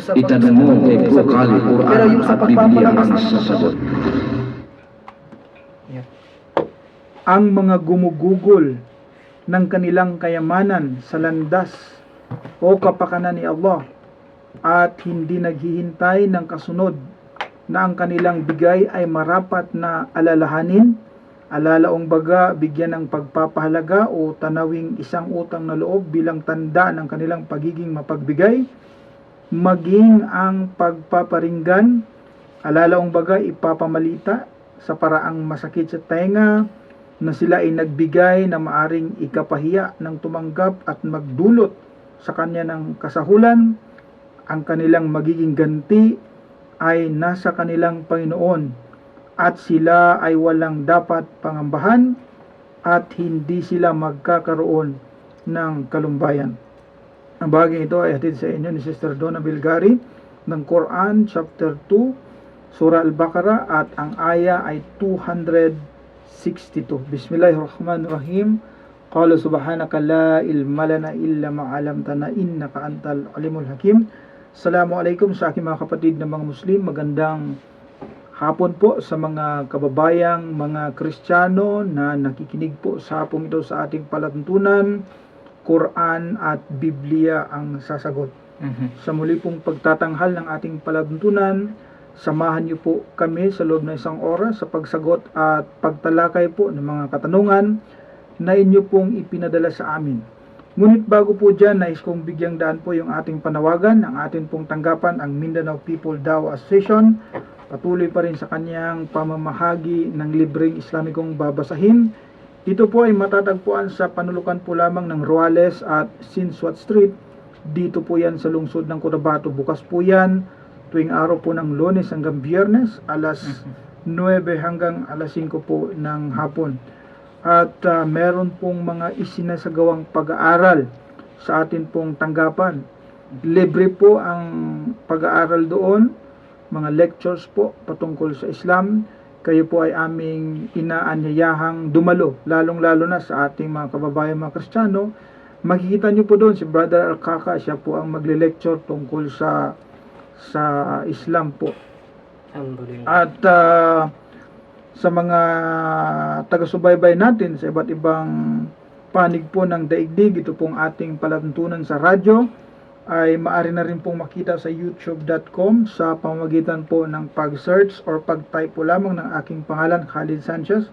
Itanong mo kay Bro Kali, Quran at Biblia ang sasagot. Ang mga gumugugol ng kanilang kayamanan sa landas o kapakanan ni Allah at hindi naghihintay ng kasunod na ang kanilang bigay ay marapat na alalahanin, alalaong baga bigyan ng pagpapahalaga o tanawing isang utang na loob bilang tanda ng kanilang pagiging mapagbigay, maging ang pagpaparinggan, alalaong baga ipapamalita sa paraang masakit sa tenga na sila ay nagbigay na maaring ikapahiya ng tumanggap at magdulot sa kanya ng kasahulan. Ang kanilang magiging ganti ay nasa kanilang Panginoon at sila ay walang dapat pangambahan at hindi sila magkakaroon ng kalumbayan. Ang bagay ito ay hatid sa inyo ni Sister Donna Bilgari ng Quran chapter 2 Surah Al-Baqarah at ang aya ay 262. Bismillahirrahmanirrahim. Qala subhanaka la ilma lana illa ma 'allamtana innaka antal alimul hakim. Assalamualaikum sa aking mga kapatid na mga Muslim. Magandang hapon po sa mga kababayang mga Kristiyano na nakikinig po sa hapong ito sa ating palatuntunan, Quran at Biblia ang sasagot. Sa muli pong pagtatanghal ng ating palatuntunan, samahan niyo po kami sa loob ng isang oras sa pagsagot at pagtalakay po ng mga katanungan na inyo pong ipinadala sa amin. Ngunit bago po dyan, nais kong bigyang daan po yung ating panawagan, ang atin pong tanggapan, ang Mindanao People Dawah Association. Patuloy pa rin sa kanyang pamamahagi ng libreng Islamikong babasahin. Ito po ay matatagpuan sa panulukan po lamang ng Ruales at Sinswat Street. Dito po yan sa lungsod ng Cotabato. Bukas po yan tuwing araw po ng Lunes hanggang Biyernes, alas 9 hanggang alas 5 po ng hapon. At meron pong mga isinasagawang pag-aaral sa atin pong tanggapan. Libre po ang pag-aaral doon, mga lectures po patungkol sa Islam. Kayo po ay aming inaanyayahang dumalo, lalong-lalo na sa ating mga kababayan mga Kristiyano. Makikita nyo po doon si Brother Alkaka, siya po ang magle-lecture tungkol sa Islam po. At sa mga taga-subaybay natin sa iba't ibang panig po ng daigdig, ito pong ating palatuntunan sa radyo ay maaari na rin pong makita sa youtube.com sa pamamagitan po ng pag-search or pag-type po lamang ng aking pangalan, Khalid Sanchez.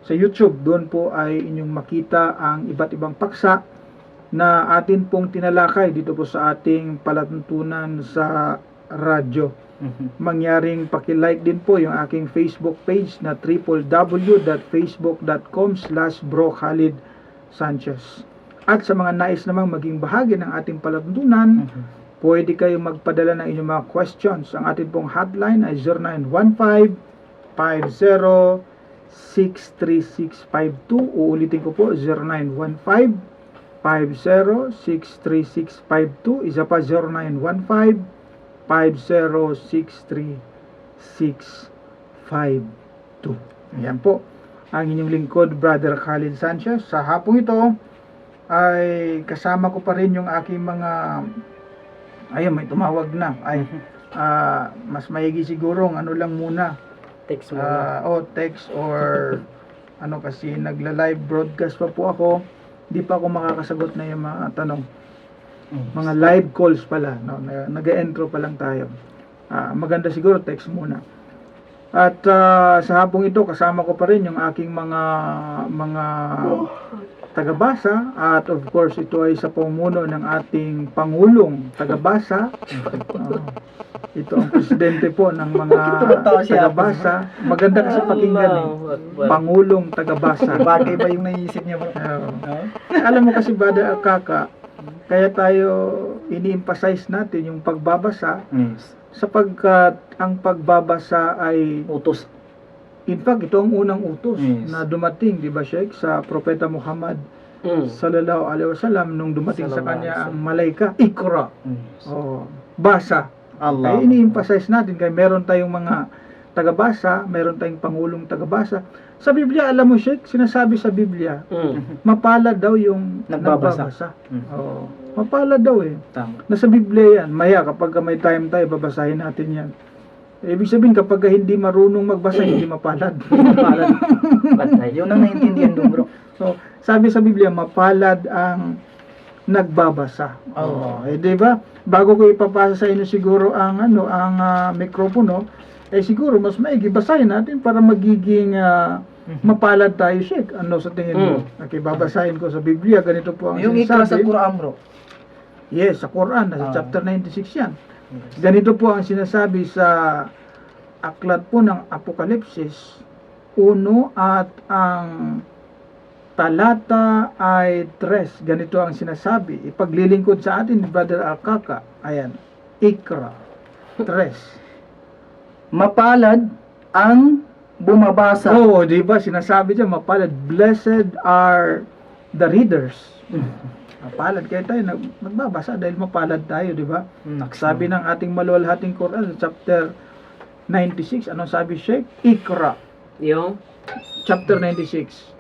Sa YouTube, doon po ay inyong makita ang iba't ibang paksa na atin pong tinalakay dito po sa ating palatuntunan sa radyo. Mangyaring paki-like din po yung aking Facebook page na www.facebook.com/brokhalidsanchez. At sa mga nais namang maging bahagi ng ating palatuntunan, pwede kayong magpadala ng inyong mga questions. Ang ating pong hotline ay 0915-50-63652. Uulitin ko po, 0915-50-63652. Isa pa, 0915-50-63652. Ayan po ang inyong lingkod, Brother Khalid Sanchez. Sa hapong ito ay kasama ko pa rin yung aking mga, ayun, may tumawag na, ay mas maigi siguro ano lang muna, Text muna. text or ano, kasi nagla-live broadcast pa po ako, di pa ako makakasagot na yung mga tanong. Mga live calls pala, no? Nag-e-intro pa lang tayo. Maganda siguro text muna. At sa hapong ito kasama ko pa rin yung aking mga tagabasa, at of course ito ay sa pamuno ng ating Pangulong Tagabasa. Ito ang presidente po ng mga tagabasa. Maganda kasi pakinggan eh. Pangulong Tagabasa. Bagay ba yung naisip niya, bro? Alam mo kasi, Brother Alkaka, kaya tayo ini-emphasize natin yung pagbabasa sapagkat ang pagbabasa ay Utos. in fact ito ang unang utos Yes. na dumating, di ba Sheikh, sa Propeta Muhammad sallallahu alaihi wasallam nung dumating sa kanya ang malaika, Iqra. Basa. Allah. Ay ini-emphasize natin kaya meron tayong mga tagabasa, meron tayong pangulong tagabasa. Sa Biblia, alam mo, Sheikh, sinasabi sa Biblia, mapalad daw yung Nagbabasa. nagbabasa. Oo. Mapalad daw eh. Tama. Nasa Biblia yan. Maya, kapag may time tayo, babasahin natin yan. Ibig sabihin, kapag hindi marunong magbasa, hindi mapalad. Mapalad. Bantay. Yun ang naiintindihan doon, bro. So, sabi sa Biblia, mapalad ang nagbabasa. Oo. Di ba? Bago ko ipapasa sa inyo siguro ang mikropono, siguro mas maigi basahin natin para magiging mapalad tayo, Sheikh. Ano sa tingin mo? Okay, babasahin ko sa Biblia. Ganito po ang Yung ikra sa sinasabi. Quran, bro. Yes, sa Quran, nasa chapter 96 yan. Ganito po ang sinasabi sa aklat po ng Apokalipsis 1 at ang talata ay 3. Ganito ang sinasabi. Ipaglilingkod sa atin ni Brother Alkaka. Ayan. Ikra 3. Mapalad ang bumabasa. Oo, di ba? Sinasabi dyan, mapalad. Blessed are the readers. Mapalad kayo tayo. Nagbabasa dahil mapalad tayo, di ba? Sabi ng ating maluwalhating Quran, chapter 96. Anong sabi, Sheikh? Ikra. Yung? Chapter 96.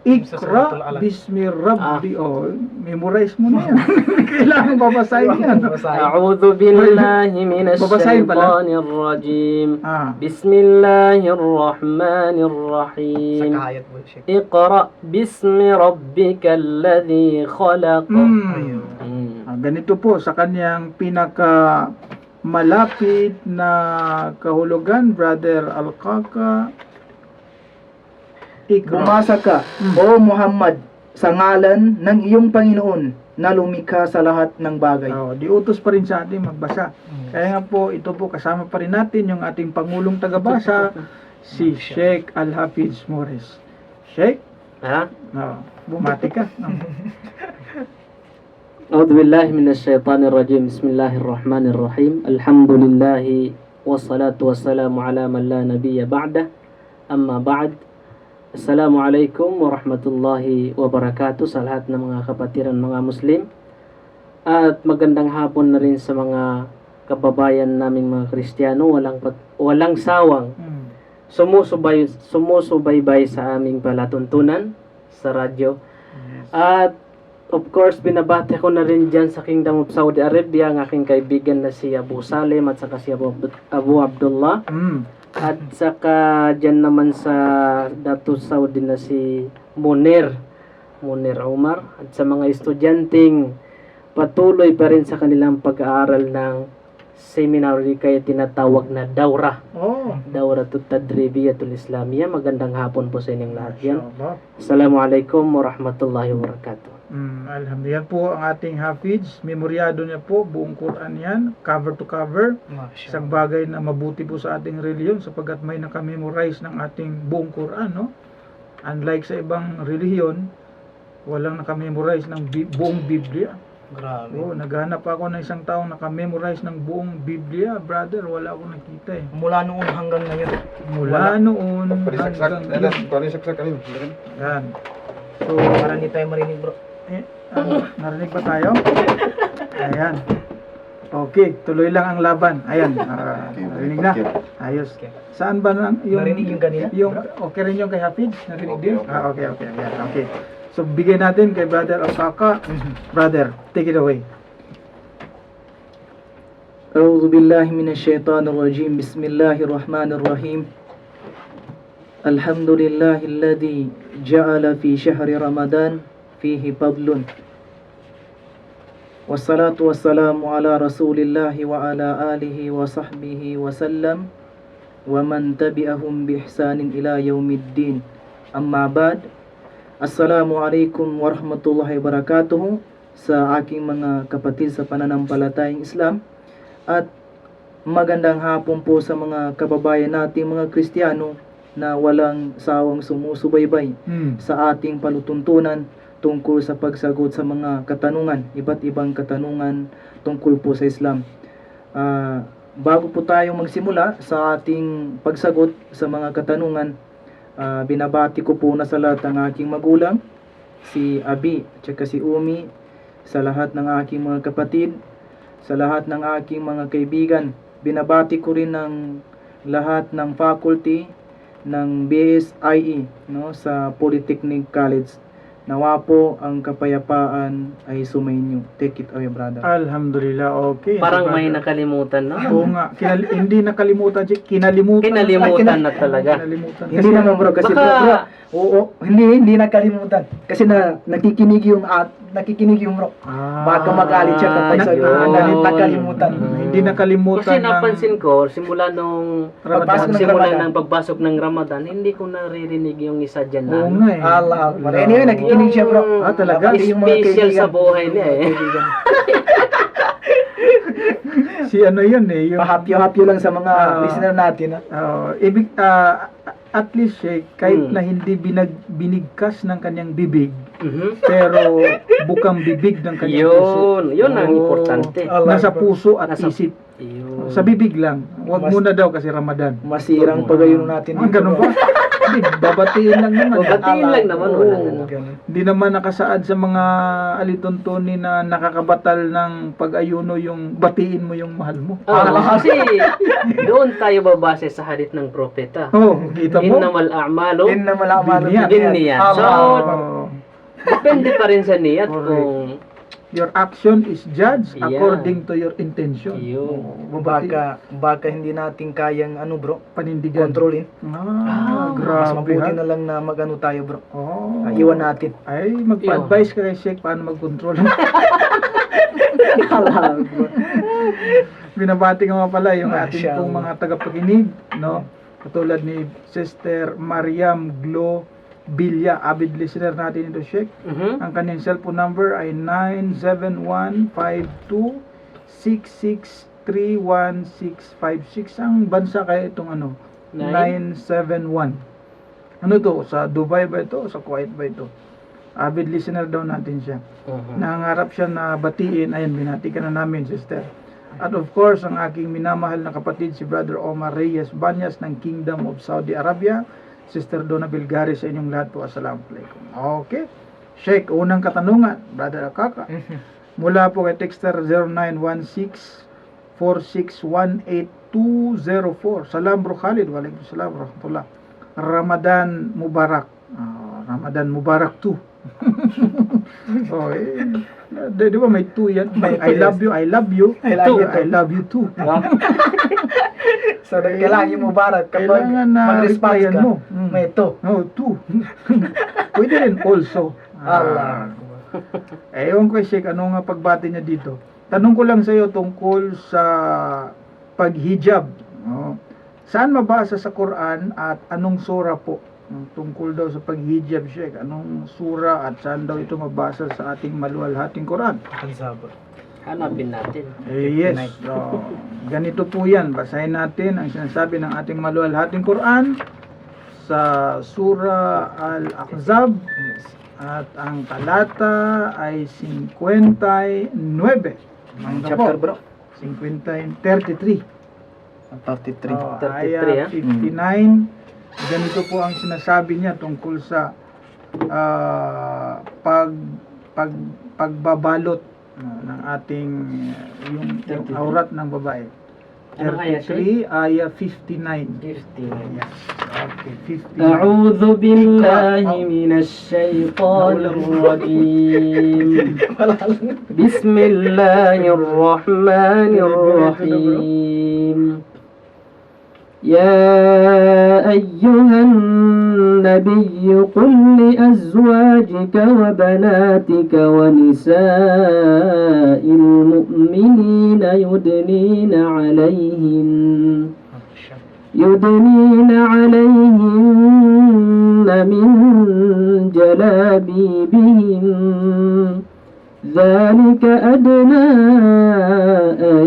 Ikra bismi rabbi. Memorize mo na yan. Kailangan babasahin yan. A'udhu billahi minash Babasahin pala. shaitanir rajim. Ah. Bismillahirrahmanirrahim. Sakayat, bro. Iqra bismi rabbikal ladhi khalaq. Ganito po sa kanyang pinaka malapit na kahulugan, Brother Alkaka. Ikra. Bumasa ka, O Muhammad, sa ngalan ng iyong Panginoon na lumikha sa lahat ng bagay. Diutos pa rin sa atin magbasa. Kaya nga po, ito po kasama pa rin natin yung ating Pangulong Tagabasa, si Sheikh Al-Hafiz Morris. Sheikh? Ha? Bumati ka. A'udhu billahi minash shaitanir rajim. Bismillahirrahmanirrahim. Alhamdulillahi wassalatu wassalamu ala man la nabiyya ba'da. Amma ba'd. Assalamualaikum warahmatullahi wabarakatuh sa lahat ng mga kapatiran, mga Muslim. At magandang hapon na rin sa mga kababayan naming mga Kristiyano, walang sawang sumusubaybay sa aming palatuntunan sa radyo. At of course, binabati ko na rin dyan sa Kingdom of Saudi Arabia ang aking kaibigan na si Abu Salim at saka si Abu Abdullah. At saka dyan naman sa Datu Saudi na si Munir Umar, at sa mga estudyanteng patuloy pa rin sa kanilang pag-aaral ng seminary kaya tinatawag na Daura Tut Tadribiyatul Islamiyya. Magandang hapon po sa inyong lahat yan. Assalamualaikum warahmatullahi wabarakatuh. Alhamdulillah po ang ating Hafiz. Memoryado niya po buong Quran yan, cover to cover. Isang bagay na mabuti po sa ating reliyon sapagkat may nakamemorize ng ating buong Quran, no? Unlike sa ibang reliyon, walang nakamemorize ng buong Biblia. Grabe. Naghanap ako ng isang taong nakamemorize ng buong Biblia, brother. Wala akong nakita eh. Mula noon hanggang ngayon. Mula noon hanggang ngayon. Yan. So, Para hindi tayo marinig, bro. narinig ba tayo? Ayan. Okay, tuloy lang ang laban. Ayan, narinig na. Ayos. Saan ba Narinig yung kanina? Okay rin yung kay Hafid? Narinig din? Okay. Okay. Ayan, okay. So, bigay natin kay Brother Alkaka. Brother, take it away. أعوذ بالله من الشيطان الرجيم بسم الله الرحمن الرحيم الحمد لله الذي جعل في شهر رمضان فيه فضل والصلاة والسلام على رسول الله وعلى آله وصحبه وسلم ومن تبعهم بإحسان إلى يوم الدين أما بعد Assalamu alaikum warahmatullahi wabarakatuh sa aking mga kapatid sa pananampalatayang Islam at magandang hapon po sa mga kababayan nating mga Kristiyano na walang sawang sumusubaybay sa ating palutuntunan tungkol sa pagsagot sa mga katanungan, iba't ibang katanungan tungkol po sa Islam. Bago po tayong magsimula sa ating pagsagot sa mga katanungan, binabati ko po na sa lahat ng aking magulang, si Abi, at si Umi, sa lahat ng aking mga kapatid, sa lahat ng aking mga kaibigan. Binabati ko rin ng lahat ng faculty ng BSIE, no, sa Polytechnic College. Nawa po ang kapayapaan ay sumainyo. Take it away, brother. Alhamdulillah, okay. Parang may Brother. nakalimutan na. Oo nga, hindi nakalimutan, Jake. Kinalimutan. Kinalimutan na talaga. Kinalimutan. Hindi naman bro, kasi Baka- bro, oo, hindi nakalimutan. Kasi nakikinig yung bro. Baka magalit siya kapag na- sabi yun. nakalimutan. Hindi nakalimutan Kasi napansin ko, simula nung Pagpasok ng simula Ramadan. ng pagbasok ng Ramadan, hindi ko naririnig yung isa dyan na. Oo nga eh. Allah Akbar. Anyway, nakikinig siya bro. Talaga? Dapat yung mga Special kaibigan. sa buhay niya eh. Kaibigan. Si ano yun eh. Yung, Pahapyo-hapyo lang sa mga listener natin. at least kahit Hmm. na hindi binigkas ng kanyang bibig, Mhm. pero bukang bibig ng kanyang puso. Yun ang Oo. importante. Allah Nasa Akbar. puso at Nasa- isip. Yun. Sa bibig lang. Huwag Mas- muna daw kasi Ramadan. Masirang pagayon natin. Ganun ba? Hindi, babatiin lang naman. Babatiin lang naman, wala Oo. na. Ganun. Hindi naman nakasaad sa mga alituntunin na nakakabatal ng pag-ayuno yung batiin mo yung mahal mo. Kasi doon tayo babase sa hadith ng propeta. Oh, kita mo? Innamal a'malu Din na malaman. Binniyat. binniyat. So, Oh, depende pa rin sa niyat Correct. kung your action is judged Yeah. according to your intention. Yun. Oh, babati- Baka hindi natin kayang bro, panindigan. kontrolin. Ah, Mas grabe mabuti ha. na lang na magano tayo bro. Oh. Iwan natin. Ay, magpa-advise ka kay Sheikh paano mag-control. Binabati ko nga pala yung ating Masya pong Allah. mga tagapakinig, no? Katulad ni Sister Mariam Glo Bilya, avid listener natin ito, Sheikh. Mhm. Ang kanyang cellphone number ay 97152663166. Ang bansa kaya itong 971. Ano to? Sa Dubai ba ito? Sa Kuwait ba ito? Avid listener daw natin siya. Mhm. Nangarap siya na batiin. Ayan, binati ka na namin, sister. At of course, ang aking minamahal na kapatid, si Brother Omar Reyes Banyas ng Kingdom of Saudi Arabia. Sister Donna Bilgari, sa inyong lahat po. Assalamualaikum. Okay. Sheikh, unang katanungan, Brother Akaka. Mula po kay Texter 0916-4618204. Salam bro Khalid. Waalaikumsalam warahmatullah. Ramadan Mubarak. Ramadan Mubarak 2. Oh, di ba may 2 yan? I love you, I love you. I love you too. I love you too. So, kailangan yung mubarak kapag Kailangan na mag-response replyan ka. mo. May ito. No, 2. Pwede rin also. Allah. Ewan ko, Sheikh, ano nga pagbati niya dito? Tanong ko lang sa iyo tungkol sa paghijab. No? Saan mabasa sa Quran at anong sura po? Tungkol daw sa paghijab, Sheikh. Anong sura at saan daw ito mabasa sa ating maluwalhating Quran? Hanapin natin. Yes. So, ganito po yan. Basahin natin ang sinasabi ng ating maluwalhating Quran sa Surah Al-Ahzab at ang talata ay 59. Ang chapter bro. 33. 33. Oh, 33, ayah 59. Ganito po ang sinasabi niya tungkol sa pagbabalot ng ating yung aurat ng babae. Anong ayah, 33 ayah 59. 59. Yes. Okay, 59. أعوذ بالله من الشيطان الرجيم بسم الله الرحمن الرحيم يا أيها النبي قل لأزواجك وبناتك ونساء المؤمنين يدنين عليهن من جلابيبهن ذلك أدنى أن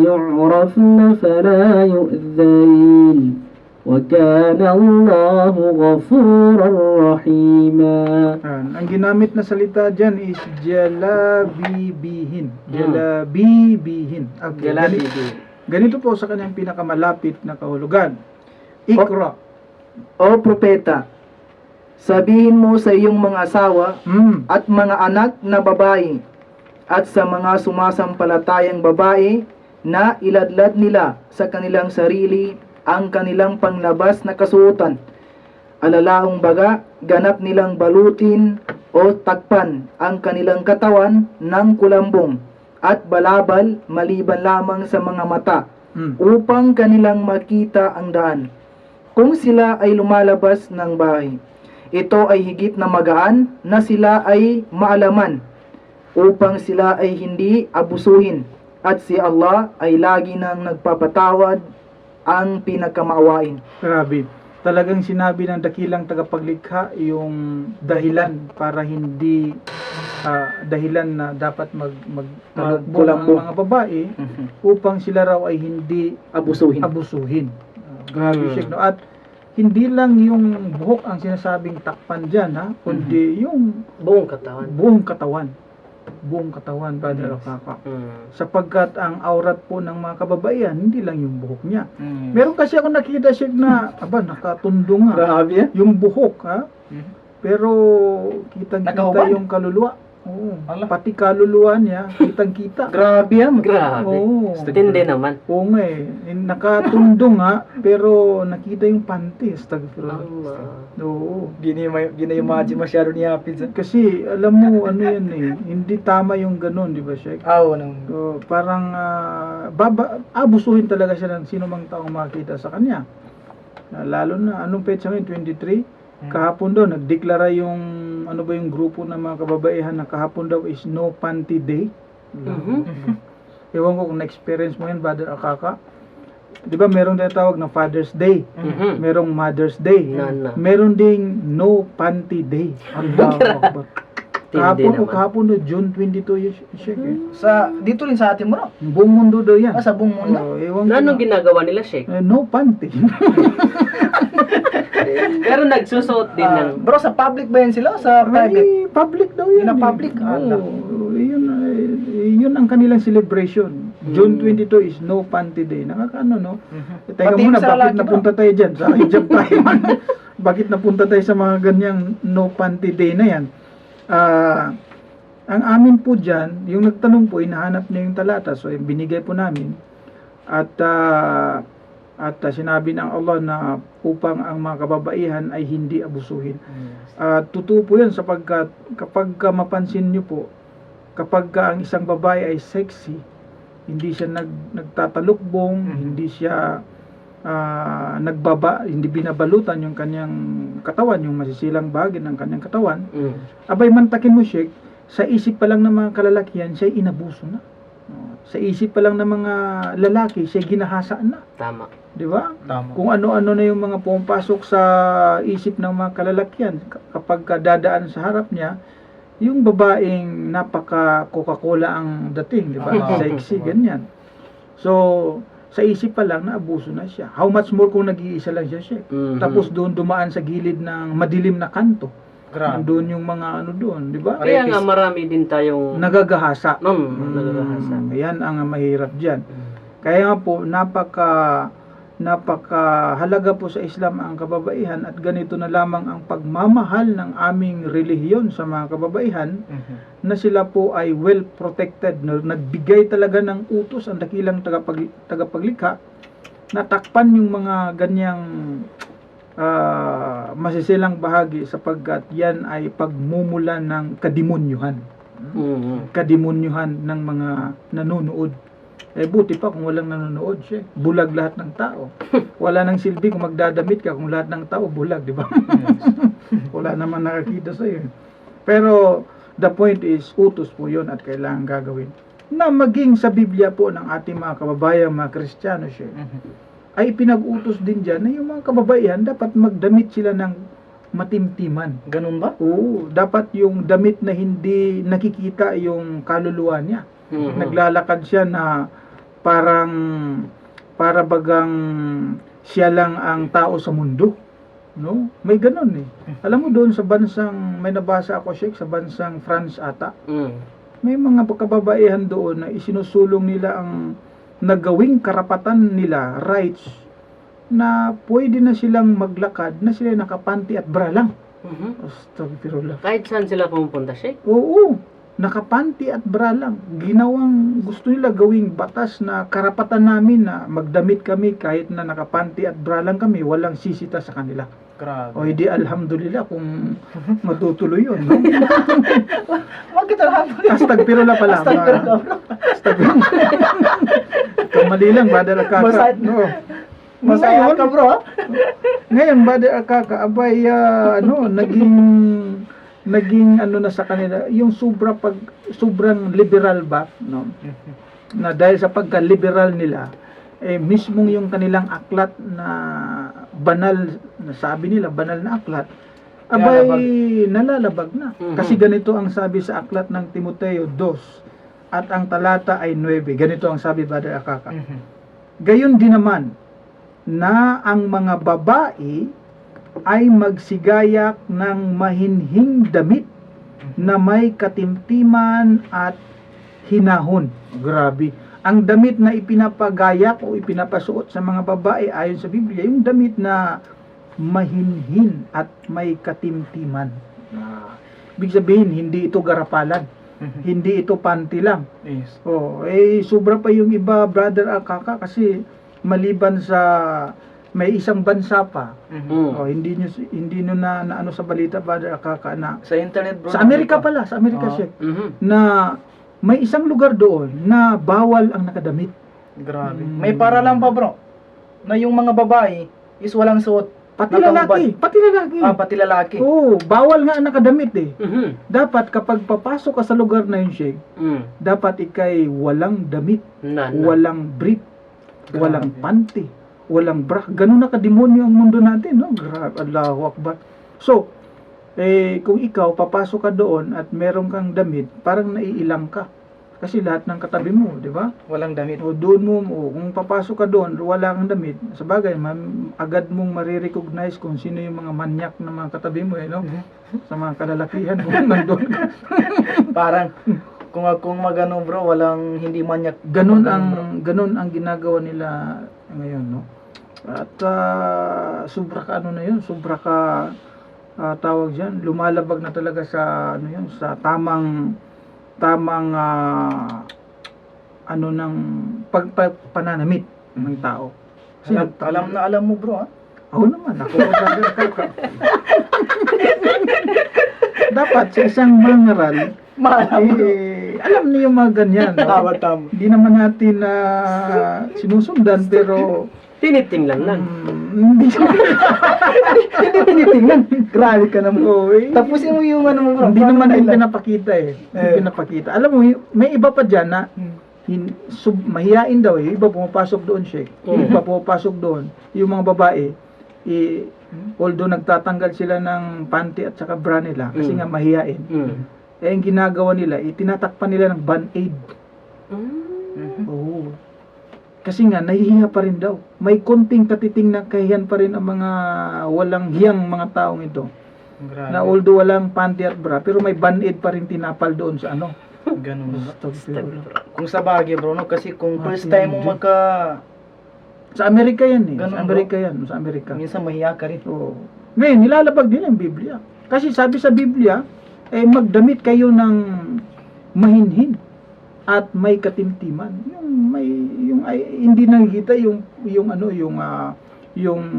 يعرفن فلا يؤذين وكان الله غفورا رحيما. Ang ginamit na salita dyan is jalabibihin. Jalabibihin. Okay. Ganito po sa kanyang pinakamalapit na kahulugan. Ikra. O propeta, sabihin mo sa iyong mga asawa at mga anak na babae at sa mga sumasampalatayang babae na iladlad nila sa kanilang sarili ang kanilang panglabas na kasuotan. Alalaong baga, ganap nilang balutin o takpan ang kanilang katawan ng kulambong at balabal maliban lamang sa mga mata upang kanilang makita ang daan. Kung sila ay lumalabas ng bahay, ito ay higit na magaan na sila ay maalaman upang sila ay hindi abusuhin. At si Allah ay lagi nang nagpapatawad ang pinakamaawain. Grabe. Talagang sinabi ng dakilang tagapaglikha yung dahilan para hindi dahilan na dapat magtalukbong ang Magkulambong. mga babae upang sila raw ay hindi Abusuhin. abusuhin. Grabe, Sheikh, no? At hindi lang yung buhok ang sinasabing takpan dyan, ha? Kundi yung Buong katawan. buong katawan. Buong katawan, Brother Kaka. Sapagkat ang aurat po ng mga kababaihan, hindi lang yung buhok niya. Meron kasi ako nakita, Sheikh, na nakatundo nga. Grabe. Yung buhok, ha? Pero kitang-kita Nakahubad? yung kaluluwa. Oo. Ala. Pati kaluluwa niya, kitang-kita. Grabe yan. Grabe. Oo. Tindi naman. Oo nga eh. Nakatundo nga, pero nakita yung panty. Astagfirullah. Allah. Oo. Gina-imagine masyado ni Hafiz. Kasi, alam mo, ano yan eh, hindi tama yung ganun, di ba, Sheikh? So, parang, abusuhin talaga siya ng sino mang taong makita sa kanya. Lalo na, anong petsa ngayon, 23? Kahapon daw, nagdeklara yung, ano ba yung grupo ng mga kababaihan na kahapon daw is No Panty Day. Ewan ko kung na-experience mo yan, Brother Akaka. Di ba, merong tinatawag na Father's Day. Merong Mother's Day. Nana. Meron ding No Panty Day. Allahu Akbar. Kahapon o naman. kahapon no, June 22 yung Sheikh eh. Dito rin sa atin mo, no? Buong mundo daw yan. Sa buong mundo. Oh, ewan ko Anong na. ginagawa nila, Sheikh? No panty. Pero nagsusuot din ng... Bro, sa public ba yan sila? Sa private? Ay, public daw yan. Yun ang eh. public? Ala. Oo, yun ang kanilang celebration. June 22 is No Panty Day. Nakakaano, no? Teka Pati muna, sa bakit lalaki, napunta tayo dyan? Sa hijab tayo. Bakit napunta tayo sa mga ganyang No Panty Day na yan? Ang amin po dyan, yung nagtanong po, inahanap niya yung talata. So, binigay po namin. At sinabi ng Allah na upang ang mga kababaihan ay hindi abusuhin. Totoo po yan sapagkat kapag mapansin nyo po, kapag ang isang babae ay sexy, hindi siya nagtatalukbong, hindi siya hindi binabalutan yung kanyang katawan, yung masisilang bahagi ng kanyang katawan, abay mantakin mo, Sheikh, sa isip pa lang ng mga kalalakihan, siya inabuso na. Sa isip pa lang ng mga lalaki, siya ginahasa na. Tama. Di ba? Tama. Kung ano-ano na yung mga pumapasok sa isip ng mga kalalakihan kapag dadaan sa harap niya, yung babaeng napaka Coca-Cola ang dating, di ba? Sexy, ganyan. So, sa isip pa lang, naabuso na siya. How much more kung nag-iisa lang siya? Tapos doon dumaan sa gilid ng madilim na kanto. Doon yung mga ano doon, di ba? Kaya nga marami din tayong... Nagagahasa. nagagahasa. Yan ang mahirap dyan. Kaya nga po, napakahalaga po sa Islam ang kababaihan at ganito na lamang ang pagmamahal ng aming relihiyon sa mga kababaihan na sila po ay well protected. Nagbigay talaga ng utos ang dakilang tagapaglikha na takpan yung mga ganyang masisilang bahagi sapagkat yan ay pagmumula ng kademonyuhan. Kademonyuhan ng mga nanonood. Buti pa kung walang nanonood siya. Bulag lahat ng tao. Wala nang silbi kung magdadamit ka kung lahat ng tao bulag, di ba? Wala naman nakakita sa'yo. Pero the point is, utos po yun at kailangan gagawin. Na maging sa Biblia po ng ating mga kababayan, mga Kristiyano siya, ay pinag-utos din dyan na yung mga kababaihan dapat magdamit sila ng matimtiman. Ganun ba? Oo, dapat yung damit na hindi nakikita yung kaluluwa niya. Naglalakad siya na para bagang siya lang ang tao sa mundo. No? May ganun eh. Alam mo doon sa bansang, may nabasa ako, Sheikh, sa bansang France ata. May mga kababaihan doon na isinusulong nila ang nagawing karapatan nila, rights, na pwede na silang maglakad, na sila nakapanty at bra lang. Astagfirullah. Kahit saan sila pumupunta, Sheikh? Oo. nakapanti at bra lang. Ginawang, gusto nila gawing batas na karapatan namin na magdamit kami kahit na nakapanti at bra lang kami, walang sisita sa kanila. Grabe. O hindi, alhamdulillah kung matutuloy yun, no? Bakit alhamdulillah? Hashtag Pirola pala. Hashtag Pirola. Hashtag Pirola. Kamali lang, Brother Akaka. Masaya- No. Masaya Ngayon- ka bro ha? Ngayon, Brother Akaka, abay, naging ano na sa kanila, yung sobrang liberal ba, no? Na dahil sa pagka-liberal nila, mismong yung kanilang aklat na banal, na sabi nila, banal na aklat, abay, nalalabag na. Mhm. Kasi ganito ang sabi sa aklat ng Timoteo 2, at ang talata ay 9. Ganito ang sabi, Brother Akaka. Gayon din naman, na ang mga babae ay magsigayak ng mahinhing damit na may katimtiman at hinahon. Grabe. Ang damit na ipinapagayak o ipinapasuot sa mga babae ayon sa Biblia, yung damit na mahinhin at may katimtiman. Ibig sabihin, hindi ito garapalan. Hindi ito panty lang. Yes. Sobra pa yung iba, Brother Akaka, kasi maliban sa may isang bansa pa. Hindi nyo na ano sa balita, Brother Akaka, na Sa internet bro. sa Amerika pala, sa Amerika siya, Mhm. na may isang lugar doon na bawal ang nakadamit. Grabe. May para lang pa bro. Na yung mga babae is walang suot. Pati Nakahubad. lalaki, pati lalaki. Pati lalaki. Oo, bawal nga ang nakadamit eh. Mhm. Dapat kapag papasok ka sa lugar na yun, Sheikh, dapat ikay walang damit, walang brief, walang Grabe. panty, walang bra. Ganun na kademonyo ang mundo natin, no? Grabe, Allahu Akbar. So, kung ikaw papasok ka doon at meron kang damit, parang naiilang ka. Kasi lahat ng katabi mo, di ba? Walang damit. O doon kung papasok ka doon, wala kang damit, sa bagay, agad mong marirecognize kung sino yung mga manyak na mga katabi mo, no? Sa mga kalalakihan mo, nandun ka. Parang kung magano bro, walang hindi manyak. Ganun Bro. ang ginagawa nila ngayon, no? At sobra ka ano na yun, sobra ka tawag diyan, lumalabag na talaga sa ano yun, sa tamang ano ng pananamit ng tao. Kasi Alam mo bro ha? ako naman, ako dapat sa isang mangaral, alam niyo yung mga ganyan, no? Tama. Hindi naman natin sinusundan, pero Tinitingnan lang. hindi Hindi tinitingnan. Grabe ka naman. Tapos Tapusin mo yung ano mo bro. hindi Paano naman din nila? pinapakita Hindi pinapakita. Alam mo, may iba pa dyan na mahihain daw eh. Iba pumapasok doon, Sheikh. Yung iba pumapasok doon. Yung mga babae, although nagtatanggal sila ng panty at saka bra nila, kasi nga mahihain. Ang ginagawa nila, tinatakpan nila ng band-aid. Oo. Kasi nga, nahihiya pa rin daw. May konting katiting na kahiyan pa rin ang mga walang hiyang mga taong ito. Grabe. Na although walang panty at bra, pero may band-aid pa rin tinapal doon sa ano. Ganun ba? Pero, Kung sa bagay bro, no? Kasi kung first Hindi. time mo sa Amerika yan eh. Ganun, Sa Amerika yan. Sa Amerika. minsan mahiya ka rin. Oo. Ngayon, nilalabag din ang Biblia. Kasi sabi sa Biblia, magdamit kayo ng mahinhin at may katimtiman. Hindi nakikita yung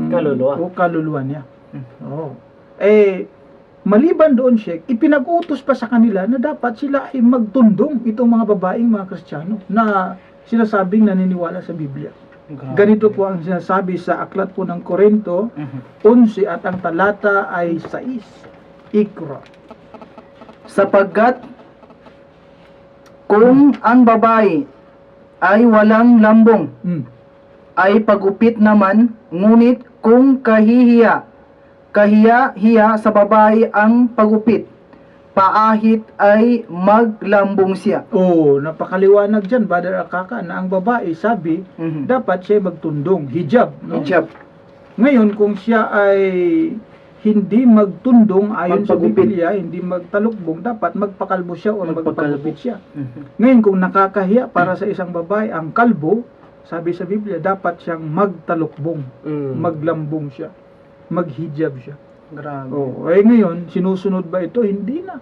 Kaluluwa. kaluluwa niya. Oo. Maliban doon, Sheikh, ipinag-utos pa sa kanila na dapat sila ay magtundong, itong mga babaeng mga Kristiyano na sinasabing naniniwala sa Biblia. Grabe. Ganito po ang sinasabi sa aklat po ng Korinto 11 at ang talata ay 6. Ikra. Sapagkat kung ang babae ay walang lambong, ay pagupit naman, ngunit kung kahihiya sa babae ang pagupit, paahit ay maglambong siya. Napakaliwanag dyan, Brother Akaka, na ang babae, sabi, dapat siya magtundong, hijab. No? Hijab. Ngayon, kung siya ay hindi magtundong ayon sa Magpagupit. Biblia, hindi magtalukbong, dapat magpakalbo siya o Magpakalbo. magpagupit siya. Ngayon, kung nakakahiya para sa isang babae ang kalbo, sabi sa Biblia, dapat siyang magtalukbong, maglambong siya, maghijab siya. Grabe. Ngayon, sinusunod ba ito? Hindi na.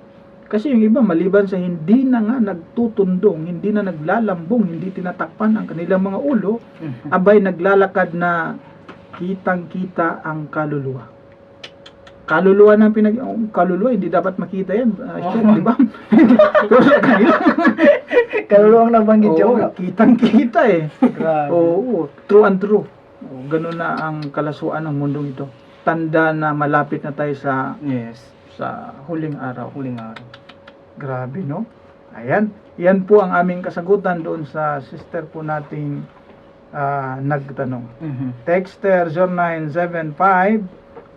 Kasi yung iba, maliban sa hindi na nga nagtutundong, hindi na naglalambong, hindi tinatakpan ang kanilang mga ulo, abay naglalakad na kitang-kita ang kaluluwa. Kaluluwa ng kaluluwa, hindi dapat makita yan. Di ba? Pero sa kanila, Kaluluwang nabanggit oo, yung kitang-kita eh. Grabe. Oo, true and true. Ganun na ang kalasuan ng mundong ito. Tanda na malapit na tayo sa Yes. huling araw. Huling araw. Grabe, no? Ayan. Yan po ang aming kasagutan doon sa sister po nating nagtanong. Texter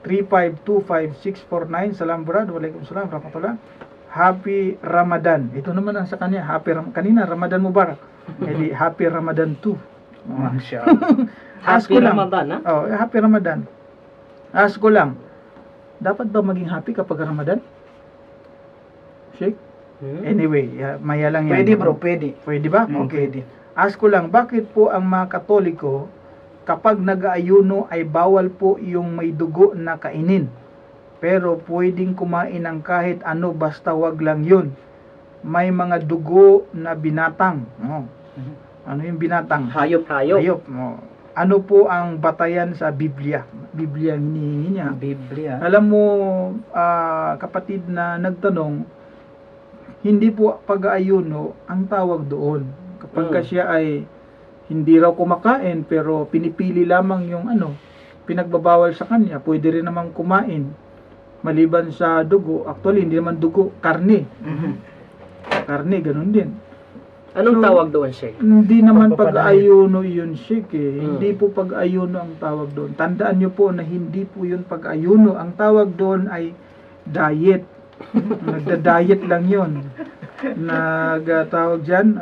0975-3525-649. Salam brad. Waalaikumsalam. Rahmatullah. Happy Ramadan. Ito naman ang sa kanya. Kanina, Ramadan Mubarak. Hindi, Happy Ramadan 2. Masya. Ask Happy ko lang. Ramadan, ha? Oh, Happy Ramadan. Ask ko lang. Dapat ba maging happy kapag Ramadan? Sheikh? Anyway, maya lang yan. Pwede bro, pwede. Pwede ba? Pwede. Ask ko lang, bakit po ang mga Katoliko, kapag nag-aayuno ay bawal po yung may dugo na kainin? Pero pwedeng kumain ng kahit ano basta wag lang yun. May mga dugo na binatang. Oh. Ano yung binatang? Hayop. Hayop. Oh. Ano po ang batayan sa Biblia? Biblia ang hinihingi niya. Biblia. Alam mo, kapatid na nagtanong, hindi po pag-aayuno ang tawag doon. Kapag siya ay hindi raw kumakain pero pinipili lamang yung pinagbabawal sa kanya, pwede rin namang kumain. Maliban sa dugo, actually hindi naman dugo, karne. Karne, ganun din. Anong So, tawag doon, Sheikh? Hindi naman Pagpapalain. pag-ayuno yun, Sheikh. Hindi po pag-ayuno ang tawag doon. Tandaan nyo po na hindi po yun pag-ayuno. Ang tawag doon ay diet. Nagda-diet lang yun. Nagtawag dyan,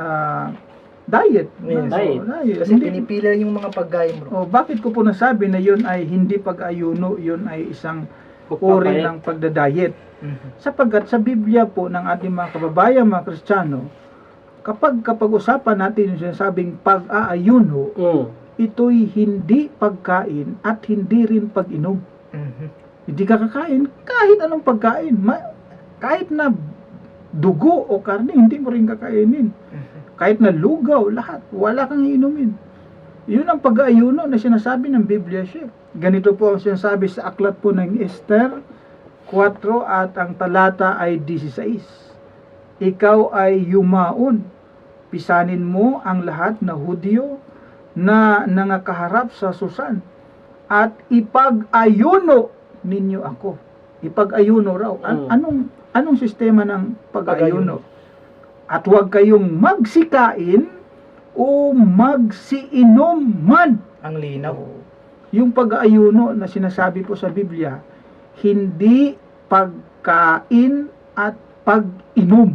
diet. Yes. Diet. Kasi Hindi- pinipila yung mga pagkain bro. bakit ko po nasabi na yun ay hindi pag-ayuno, yun ay isang uri Pagpapayat. ng pagda-diet. Sapagkat sa Biblia po ng ating mga kababayan, mga Kristiyano, kapag usapan natin yung sinasabing pag-aayuno, ito'y hindi pagkain at hindi rin pag-inom. Hindi ka kakain kahit anong pagkain. Kahit na dugo o karne, hindi mo rin kakainin. Kahit na lugaw, lahat. Wala kang iinumin. Yun ang pag-aayuno na sinasabi ng Biblia, Sheikh. Ganito po ang sinasabi sa aklat po ng Esther 4 at ang talata ay 16. Ikaw ay yumaon. Pisanin mo ang lahat na Hudyo na nangakaharap sa Susan at ipag-ayuno ninyo ako. Ipag-ayuno raw. Anong sistema ng pag-ayuno? At huwag kayong magsikain o magsiinom man. Ang linaw. Yung pag-aayuno na sinasabi po sa Biblia, hindi pagkain at pag-inom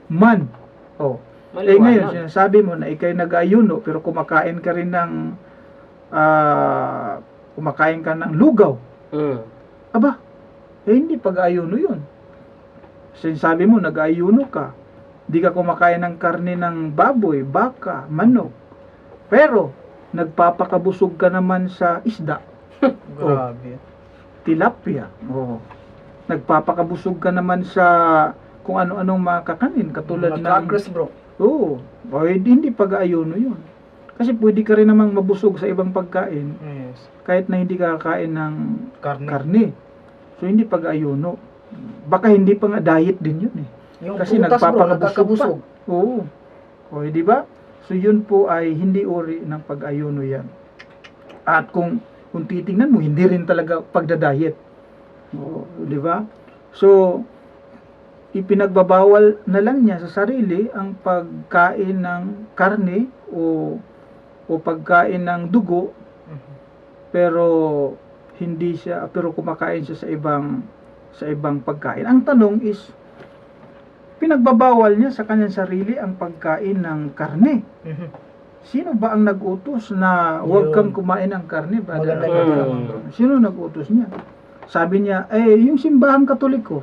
man. Ngayon, sinasabi mo na ikay nag-ayuno pero kumakain ka rin ng lugaw. Aba, hindi pag-ayuno yun. Sinasabi mo, nag-ayuno ka. Di ka kumakain ng karne ng baboy, baka, manok. Pero, nagpapakabusog ka naman sa isda. Grabe. Tilapia. Nagpapakabusog ka naman sa kung ano-anong makakanin. Katulad ng... Crackers bro. Hindi pag-ayuno yun. Kasi pwede ka rin namang mabusog sa ibang pagkain Yes. kahit na hindi ka kakain ng Karne. karne. So, hindi pag-ayuno. Baka hindi pa nga diet din yun eh. Yung Kasi prutas bro, nagpapakabusog nagkakabusog. pa. Di ba? So, yun po ay hindi uri ng pag-ayuno yan. At kung titingnan mo, hindi rin talaga pagda-diet. Di ba? So, ipinagbabawal na lang niya sa sarili ang pagkain ng karne o pagkain ng dugo, pero kumakain siya sa ibang pagkain. Ang tanong is, pinagbabawal niya sa kanyang sarili ang pagkain ng karne. Sino ba ang nag-utos na huwag kang kumain ng karne? Maganda yun. Sino nag-utos niya? Sabi niya, yung simbahang Katoliko,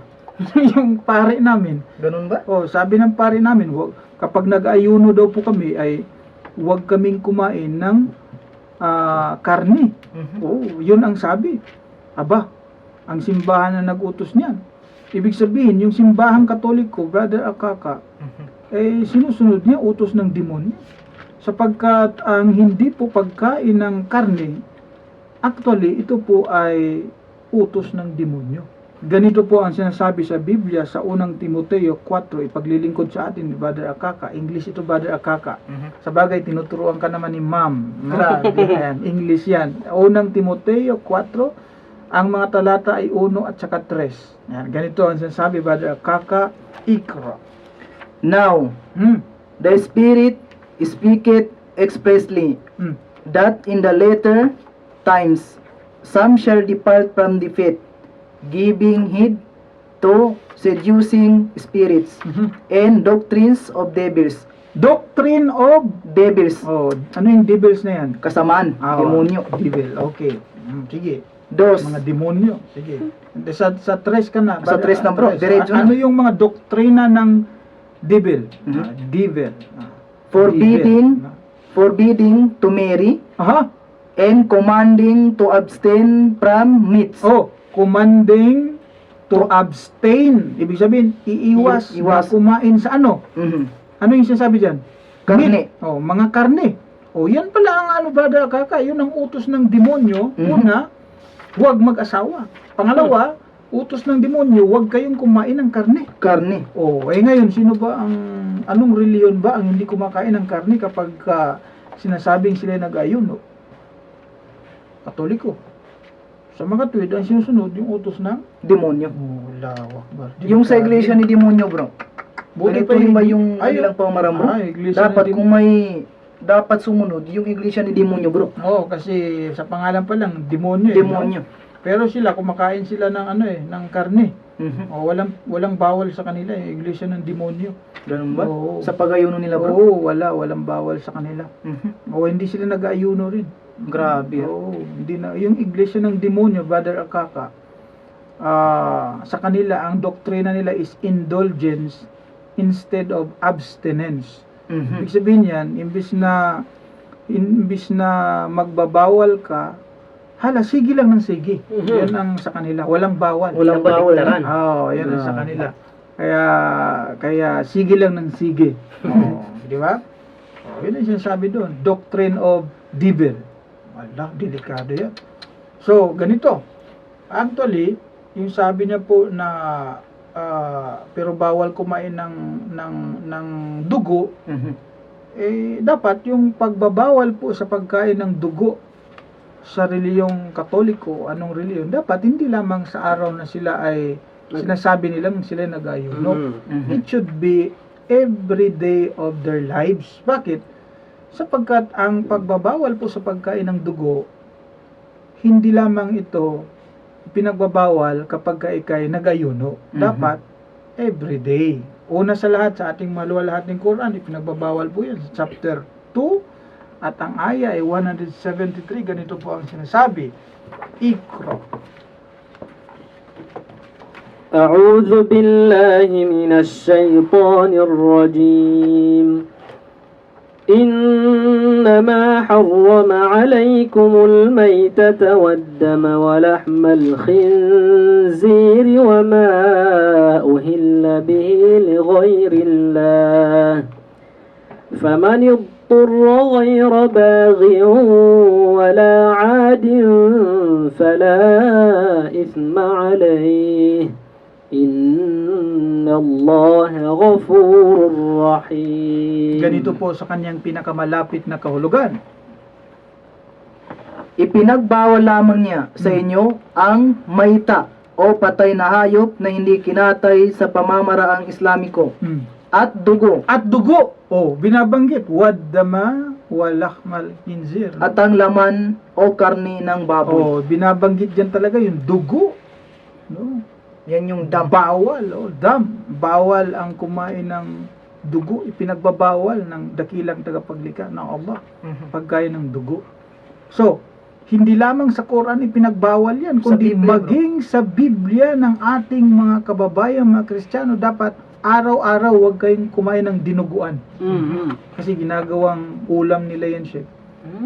yung pare namin. Ganun ba? Sabi ng pare namin, kapag nag-ayuno daw po kami, ay huwag kaming kumain ng karne. Yun ang sabi. Aba, ang simbahan na nag-utos niyan. Ibig sabihin, yung simbahang Katoliko, Brother Akaka, sinusunod niya utos ng demonyo. Sapagkat ang hindi po pagkain ng karne, actually, ito po ay utos ng demonyo. Ganito po ang sinasabi sa Biblia sa unang Timoteo 4, ipaglilingkod sa atin ni Brother Akaka. English ito, Brother Akaka. Sa bagay, tinuturuan ka naman ni Ma'am. Grabe, yan. English yan. Unang Timoteo 4, ang mga talata ay 1 at saka 3. Yan. Ganito ang sinasabi, Brother Akaka, Ikra. Now, the Spirit speaketh expressly that in the later times some shall depart from the faith, giving heed to seducing spirits and doctrines of devils. Doctrine of Devils, Oh, ano yung devils na yan? kasamaan, demonyo. Devil, okay. Sige. Dos, Mga demonyo. Sige. Sa tres ka na. Sa tres na, bro. Diretso na. Ano yung mga doktrina ng devil? Devil. forbidding, forbidding to marry Aha. and commanding to abstain from meats. Oh, commanding to abstain. Ibig sabihin, iiwas na Iwas. kumain sa ano? Ano yung sinasabi dyan? Karne. Meat. Oh, mga karne. Oh, yan pala ang ano, Brother Akaka. Yun ang utos ng demonyo. Una, huwag mag-asawa. Pangalawa, utos ng demonyo, huwag kayong kumain ng karne. Karne. Oh, ngayon, sino ba anong reliyon ba ang hindi kumakain ng karne kapag sinasabing sila nag-ayuno? Katoliko. Sa mga tuwid, ang sinusunod yung utos ng Demonyo. lawak ba? Yung sa iglesia ni demonyo, bro. Ganito rin ba yung kanilang pamaram, bro? Dapat kung may dapat sumunod yung iglesia ni demonyo, bro. Oo, kasi sa pangalan pa lang, demonyo. Demonyo. Pero sila, kumakain sila ng ng karne. O, walang bawal sa kanila, iglesia ng demonyo. Ganun ba? Oo. Sa pag-ayuno nila, bro. Oo, walang bawal sa kanila. O, hindi sila nag-ayuno rin. Grabe. Oo, hindi na. Yung iglesia ng demonyo, Brother Akaka, sa kanila, ang doktrina nila is indulgence instead of abstinence. Ibig sabihin yan, imbis na magbabawal ka, hala, sige lang ng sige. Yan ang sa kanila. Walang bawal. Walang bawal. Yan ang sa kanila. Kaya sige lang ng sige. Di ba? Yun ang sinasabi doon. Doctrine of devil. Wala, delikado yan. So, ganito. Actually, yung sabi niya po na pero bawal kumain ng dugo, dapat yung pagbabawal po sa pagkain ng dugo sa reliyong Katoliko, anong reliyon, dapat hindi lamang sa araw na sila ay sinasabi nilang sila nag-ayuno. It should be every day of their lives. Bakit? Sapagkat ang pagbabawal po sa pagkain ng dugo, hindi lamang ito pinagbabawal kapag ikay nag-ayuno. Dapat every day. Una sa lahat, sa ating maluwalhating Quran, ipinagbabawal po yan sa chapter 2 at ang aya ay 173. Ganito po ang sinasabi. Ikra. أعوذ بالله من الشيطان الرجيم إنما حرم عليكم الميتة والدم ولحم الخنزير وما أهل به لغير الله فمن اضطر غير باغ ولا عاد فلا إثم عليه Inna Allah ghafurur rahim. Ganito po sa kanyang pinakamalapit na kahulugan. Ipinagbawal lamang niya sa inyo ang maita o patay na hayop na hindi kinatay sa pamamaraang Islamiko at dugo. At dugo. Binabanggit. Waddama walahmal khinzir. At ang laman o karni ng baboy. Binabanggit dyan talaga yung dugo. No? Yan yung dam. Bawal, dam. Bawal ang kumain ng dugo. Ipinagbabawal ng dakilang tagapaglikha ng Allah. Pagkain ng dugo. So, hindi lamang sa Quran ipinagbawal yan, kundi Biblia, maging sa Biblia ng ating mga kababayan, mga Kristiyano, dapat araw-araw huwag kayong kumain ng dinuguan. Kasi ginagawang ulam nila yan, Sheikh.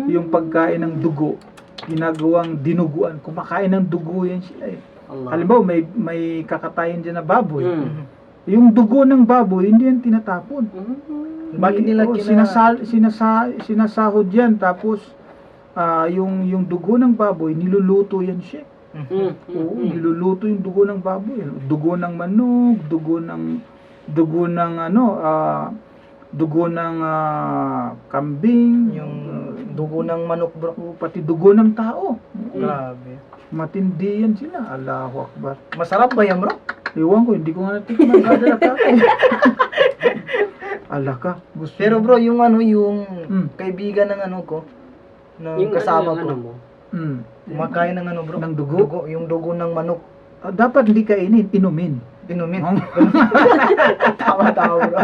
Yung pagkain ng dugo, ginagawang dinuguan. Kumakain ng dugo yan sila eh. Allah. Halimbawa, may kakatayin dyan na baboy. Mm. Yung dugo ng baboy, hindi yan tinatapon. Bakit nila sinasahod yan, tapos yung dugo ng baboy, niluluto yan siya. Oo, niluluto yung dugo ng baboy. Dugo ng manok, dugo ng kambing, Yung dugo ng manok, bro. pati dugo ng tao. Grabe. Matindi yan sila. Allahu Akbar. Masarap ba yan, bro? Ewan ko, hindi ko nga natikman. Brother Akaka. Ala ka. Gusto Pero bro, yung Mm. kaibigan ng ko, ng Yung kasama ano ko, mo? kumakain ng bro? Ng dugo? Yung dugo ng manok. Dapat hindi kainin, inumin. Inumin. Oh. Tama, bro.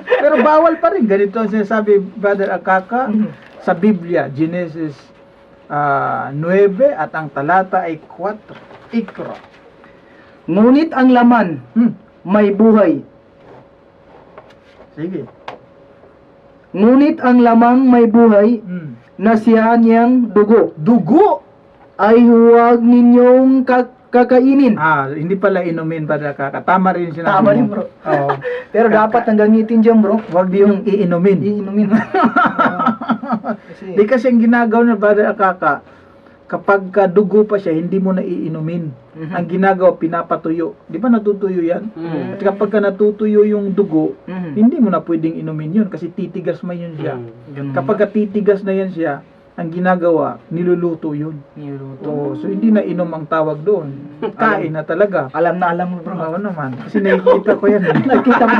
Pero bawal pa rin. Ganito ang sinasabi, Brother Akaka, sa Biblia, Genesis 9 at ang talata ay 4. Ikra. Ngunit ang laman, may buhay. Sige. Ngunit ang lamang may buhay, na siya niyang dugo, Dugo! ay huwag ninyong kakainin. Hindi pala inumin, Brother Akaka. Tama rin yung sinabi Tama mo. rin, bro. Oo. Pero dapat ang gamitin dyan, bro. Huwag yung iinumin. Iinumin. Di kasi ang ginagawa na Brother Akaka, kapag dugo pa siya, hindi mo na iinumin. Ang ginagawa, pinapatuyo. Di ba natutuyo yan? At kapag natutuyo yung dugo, hindi mo na pwedeng inumin yun kasi titigas man yun siya. Kapag titigas na yan siya, ang ginagawa, niluluto yun. Niluto. So hindi na inom ang tawag doon. Kain na talaga. Alam na alam mo, bro. Oo naman. Kasi nakikita ko yan. Nakikita ko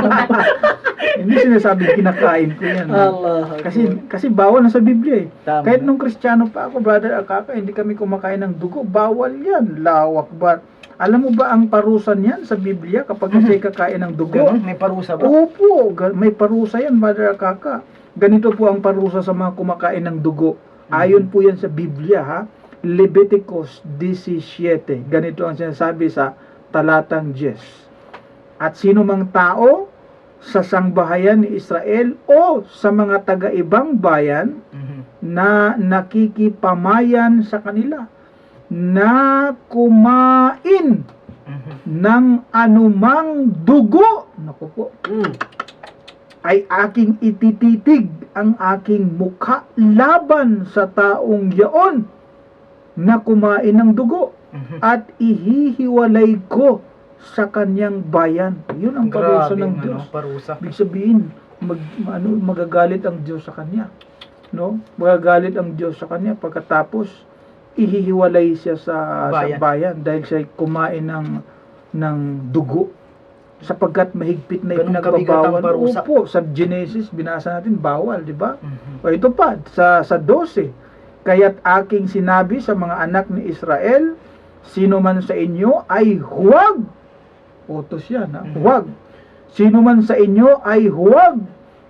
Hindi sinasabi kinakain ko yan. Allah. Kasi bawal na sa Biblia eh. Tama. Kahit nung Kristiyano pa ako, Brother Akaka, hindi kami kumakain ng dugo. Bawal yan. Lawak ba? Alam mo ba ang parusa niyan sa Biblia kapag kasi kakain ng dugo? Ganun, may parusa ba? Opo, may parusa yan, Brother Akaka. Ganito po ang parusa sa mga kumakain ng dugo. Ayon po yan sa Biblia, ha? Leviticus 17. Ganito ang sinasabi sa talatang 10. At sino mang tao sa sangbahayan ni Israel o sa mga taga-ibang bayan na nakikipamayan sa kanila na kumain ng anumang dugo, naku po, ay aking itititig ang aking mukha laban sa taong yaon na kumain ng dugo at ihihiwalay ko sa kanyang bayan. Yun ang parusa ng Diyos. Parusa. Ibig sabihin, magagalit ang Diyos sa kanya. No? Magagalit ang Diyos sa kanya pagkatapos ihihiwalay siya sa bayan dahil siya kumain ng dugo. Sapagkat mahigpit na Ganun ipinagbabawal. kabigat ang parusa. Opo, sa Genesis, binasa natin, bawal, di ba? O ito pa, sa 12, kaya't aking sinabi sa mga anak ni Israel, sino man sa inyo ay huwag, utos yan, ha? Huwag, sino man sa inyo ay huwag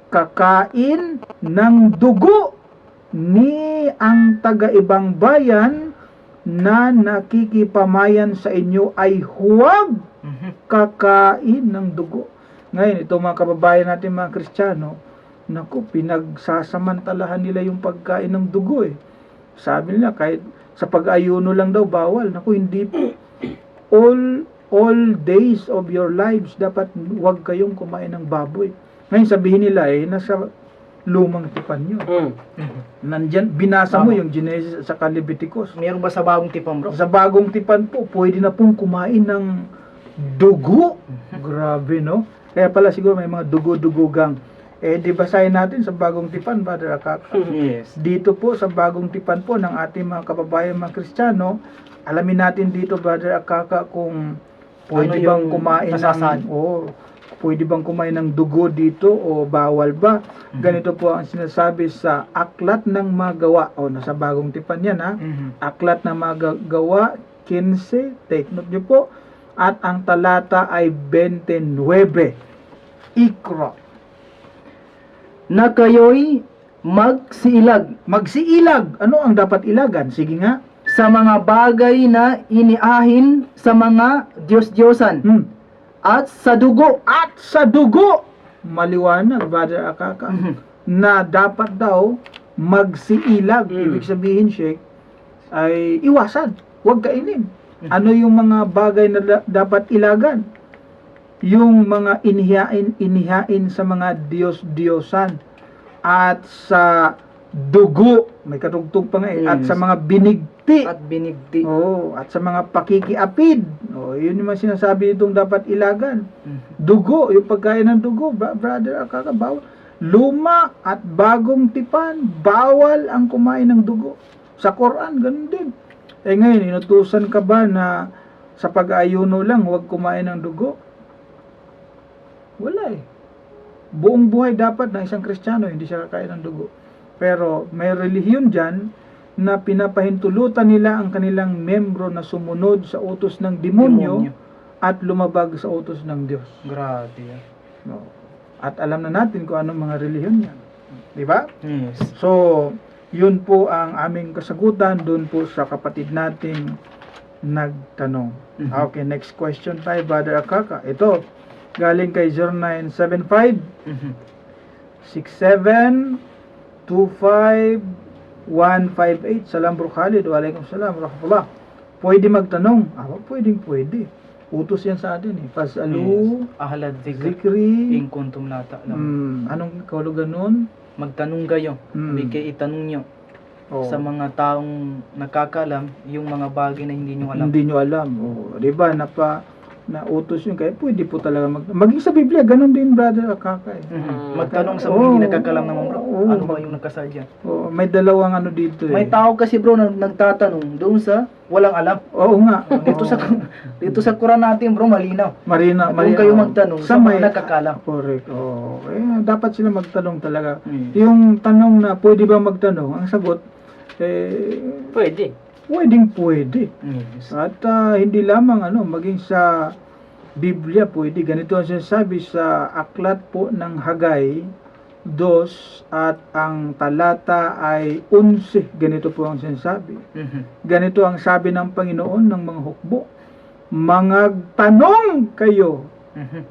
kakain ng dugo ni ang taga-ibang bayan na nakikipamayan sa inyo ay huwag kakain ng dugo. Ngayon, ito mga kababayan natin mga Kristiyano, naku, pinagsasamantalahan nila yung pagkain ng dugo eh. Sabi nila, kahit sa pag-ayuno lang daw, bawal. Naku, hindi po. All days of your lives, dapat huwag kayong kumain ng baboy. Ngayon, sabihin nila nasa lumang tipan nyo. Nandyan, binasa mo yung Genesis at saka Leviticus. Meron ba sa bagong tipan, bro? Sa bagong tipan po, pwede na pong kumain ng dugo. Grabe, no? Kaya pala siguro may mga dugo-dugugang. Di basahin natin sa bagong tipan, Brother Akaka. Yes. Dito po, sa bagong tipan po ng ating mga kababayan mga Kristiyano, alamin natin dito, Brother Akaka, kung pwede bang kumain pwede bang kumain ng dugo dito o bawal ba? Ganito po ang sinasabi sa Aklat ng Magawa. Nasa bagong tipan yan, ha? Aklat ng Magawa 15, take note nyo po. At ang talata ay 29. Ikra. Na kayo'y magsiilag Magsiilag. Ano ang dapat ilagan? Sige nga. sa mga bagay na iniahin sa mga Diyos-Diyosan at sa dugo. At sa dugo. Maliwanag, Brother Akaka, na dapat daw magsiilag. Ibig sabihin, Sheikh, ay iwasan. Huwag kainin. Ano yung mga bagay na dapat ilagan? Yung mga inihain sa mga Diyos-Diyosan at sa dugo, may katugtog pa nga at sa mga binigti. At binigti. At sa mga pakikiapid. Yun yung mga sinasabi itong dapat ilagan. Mhm. Dugo, yung pagkain ng dugo, brother, bawal. Luma at bagong tipan, bawal ang kumain ng dugo. Sa Quran, ganun din. Ngayon, inutusan ka ba na sa pag-ayuno lang, huwag kumain ng dugo? Wala eh. Buong buhay dapat ng isang Kristiyano, hindi siya kakain ng dugo. Pero may relihiyon dyan na pinapahintulutan nila ang kanilang membro na sumunod sa utos ng demonyo at lumabag sa utos ng Diyos. Grabe. At alam na natin kung anong mga relihiyon yan. Di ba? Yes. So, yun po ang aming kasagutan doon po sa kapatid nating nagtanong. Mhm. Okay, next question tayo, Brother Akaka. Ito, galing kay 0975 Mhm. 67 25 158. Salam bro Khalid. Walaikum salam rahmatullah. Pwede magtanong? Pwede. Utos yan sa atin eh. Fasalu, Ahlad zikr zikri. in kuntum la ta'lamun. Anong kahulugan nun? Magtanong kayo. May itanong nyo sa mga taong nakakalam yung mga bagay na hindi nyo alam. Hindi nyo alam. Di ba? Na utos yun. Kaya pwede po talaga maging sa Biblia, ganun din, Brother Akaka eh. Mhm. Magtanong sa mga hindi nakakalam naman, bro. Ano ba yung nakasadya? May dalawang ano dito eh. May tao kasi, bro, na nagtatanong doon sa walang alam. Oo nga. Dito sa Quran natin, bro, malinaw. Marina. Doon kayo magtanong sa mga nakakalam. Correct. Dapat sila magtanong talaga. Hmm. Yung tanong na pwede ba magtanong, ang sagot, Pwede. pwede. Yes. At hindi lamang maging sa Biblia pwede. Ganito ang sinasabi sa aklat po ng Hagay 2 at ang talata ay 11. Ganito po ang sinasabi. Mhm. Ganito ang sabi ng Panginoon ng mga hukbo. Mangagtanong kayo Mhm.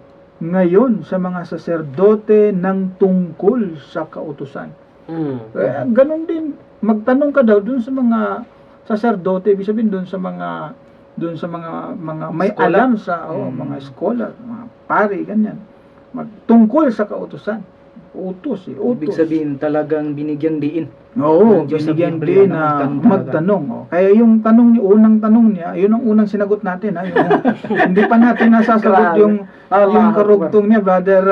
ngayon sa mga saserdote ng tungkol sa kautusan. Ganon din, magtanong ka daw dun sa mga saserdote, ibig sabihin dun sa mga may Scholar. alam sa mga scholar, mga pari, ganyan. Tungkol sa kautusan. Utos. Ibig sabihin, talagang binigyang diin. Oo, ng Diyos sa binigyan Biblia din na na magtanong talaga. magtanong. Kaya yung unang tanong niya, yun ang unang sinagot natin. Hindi pa natin nasasagot Grabe. yung karugtong niya, Brother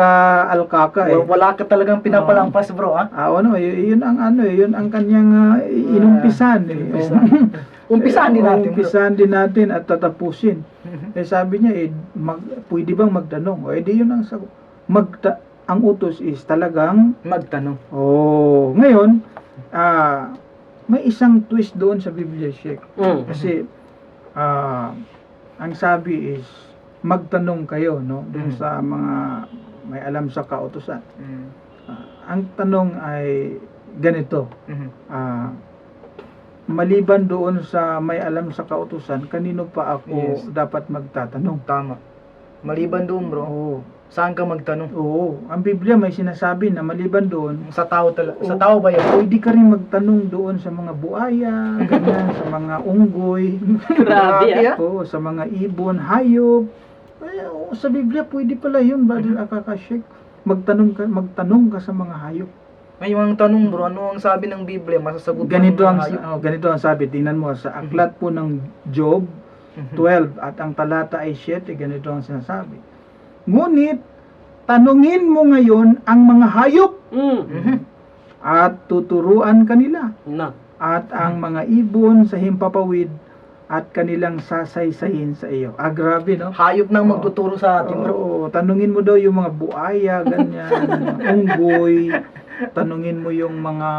Alkaka. Wala ka talagang pinapalampas, bro, ha? Yun ang kanyang inumpisan. Umpisahan din natin, bro. Umpisahan din natin at tatapusin. Sabi niya, pwede bang magtanong? Di yun ang sagot. Ang utos is talagang Magtanong. ngayon, may isang twist doon sa Biblia, Sheikh. Kasi, ang sabi is, magtanong kayo, no? Doon sa mga may alam sa kautusan. Ang tanong ay ganito, Mhm. maliban doon sa may alam sa kautusan, kanino pa ako Yes. dapat magtatanong? Tama. Maliban doon, bro, saan ka magtanong? Ang Biblia may sinasabi na maliban doon, Sa tao sa tao ba yun? pwede ka rin magtanong doon sa mga buaya, ganyan, sa mga unggoy, Grabe, ah. sa mga ibon, hayop. Sa Biblia pwede pala yun, Brother Akaka Sheikh. Magtanong ka sa mga hayop. Ngayon ang tanong, bro, ano ang sabi ng Biblia? Masasagot ba Ganito ng ang mga hayop? ganito ang sabi, tingnan mo sa aklat po ng Job 12 at ang talata ay 7, ganito ang sinasabi. Ngunit tanungin mo ngayon ang mga hayop at tuturuan kanila at ang mga ibon sa himpapawid at kanilang sasaysayin sa iyo. Grabe, no? Hayop nang magtuturo sa atin, bro. Tanungin mo daw yung mga buaya, ganyan, unggoy. Tanungin mo yung mga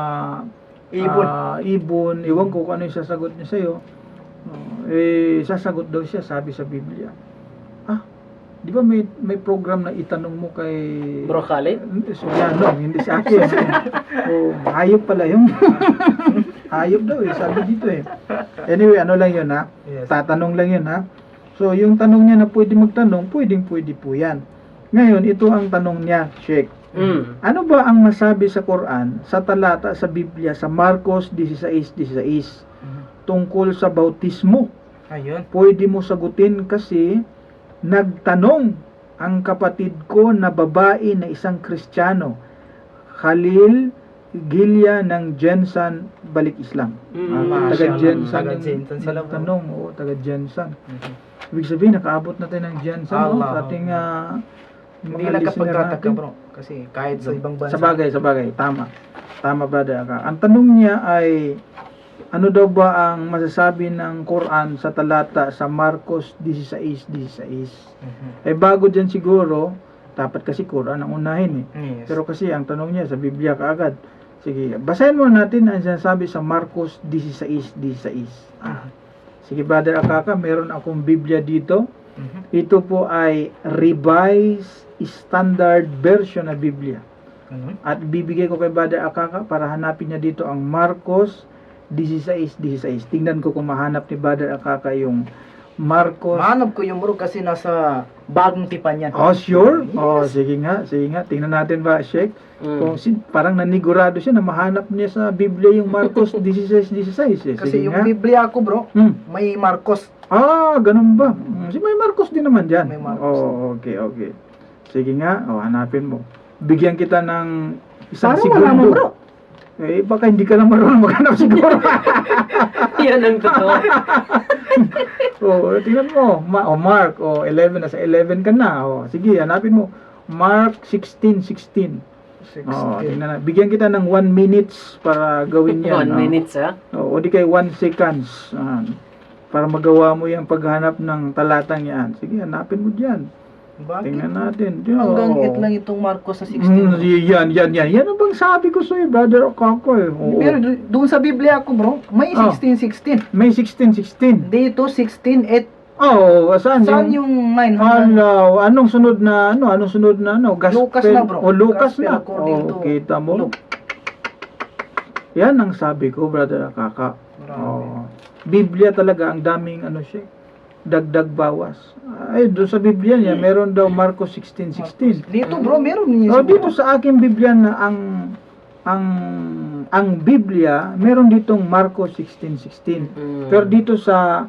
ibon. Iwan ko kung ano yung sasagot niya sa'yo. Sasagot daw siya, sabi sa Biblia. Di ba may program na itanong mo kay Bro Khalid? hindi sa akin. Hayop pala yung hayop daw sabi dito Anyway, ano lang yun ha? Yes. Tatanong lang yun ha? So, yung tanong niya na pwede magtanong, pwede po yan. Ngayon, ito ang tanong niya, Sheikh. Ano ba ang masabi sa Quran, sa talata sa Biblia, sa Marcos 16:16, tungkol sa bautismo? Ayun. Pwede mo sagutin kasi nagtanong ang kapatid ko na babae na isang Kristiyano, Khalil Gilya ng Jensan Balik Islam. Taga Mashallah. Jensan Taga yung Jensan sila, bro. nagtanong. Oo, taga Jensan. Mhm. Ibig sabihin, nakaabot natin ng Jensan no? Allah. Sa ating Hindi mga listener nagkapagkataka, natin. bro. Kasi kahit sa ibang bansa. Sa bagay. Tama, brother. Ang tanong niya ay, ano daw ba ang masasabi ng Quran sa talata sa Marcos 16:16? Mhm. Eh bago dyan siguro, dapat kasi Quran ang unahin eh. Yes. Pero kasi ang tanong niya sa Biblia kaagad. Sige, basahin mo natin ang sinasabi sa Marcos 16:16. Sige, brother Akaka, meron akong Biblia dito. Mhm. Ito po ay Revised Standard Version na Biblia. Ganun. At bibigay ko kay Brother Akaka para hanapin niya dito ang Marcos 16:16. Tingnan ko kung mahanap ni Brother Akaka yung Marcos. Mahanap ko yung bro kasi nasa bagong tipan yan. Oh, sure? Yes. Oh, sige nga. Tingnan natin ba, Sheikh? Kung parang nanigurado siya na mahanap niya sa Biblia yung Marcos 16:16. Eh. Kasi Sige yung nga. Biblia ko bro, Hmm. may Marcos. Ganun ba? May Marcos din naman dyan. May Marcos. Oh, okay. Sige nga. Hanapin mo. Bigyan kita ng isang Parang segundo. wala mo bro. Eh, baka hindi ka lang marunong maghanap siguro. Yan ang totoo. Tingnan mo. Mark. 11. Nasa 11 ka na. Sige, hanapin mo. Mark 16:16. Tingnan na. Bigyan kita ng 1 minutes para gawin yan. 1 minutes, ha? O di kay 1 seconds. Para magawa mo yung paghanap ng talatang yan. Sige, hanapin mo dyan. Bakit? Tingnan natin. Hanggang 8 lang itong Marcos sa 16. Yan. Yan ang bang sabi ko sa'yo, Brother Okako eh. Oo. Pero doon sa Biblia ko bro, may 16:16. May 16:16. Dito 16:8. Saan Saan yung 9 hanggang? Anong sunod na gospel? Lucas na, bro. Lucas Gospel na. according to Kita mo. Luke. Yan ang sabi ko, Brother Kaka. Grabe. Biblia talaga ang daming siya. Dagdag bawas. Ay, doon sa Biblia niya, meron daw Marcos 16:16. Dito bro, meron niya. Dito sa aking Biblia na ang Biblia, meron ditong Marcos 16:16. Pero dito sa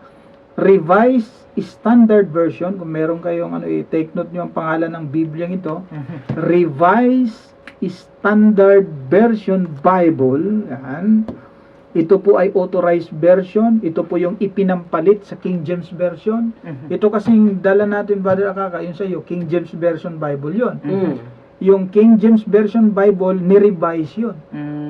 Revised Standard Version, kung meron kayong i-take note nyo ang pangalan ng Biblia ito, Revised Standard Version Bible, yan. Ito po ay authorized version. Ito po yung ipinampalit sa King James Version. Ito kasing dala natin, Brother Akaka, yun sa iyo, King James Version Bible yun. Yung King James Version Bible, ni-revise yun.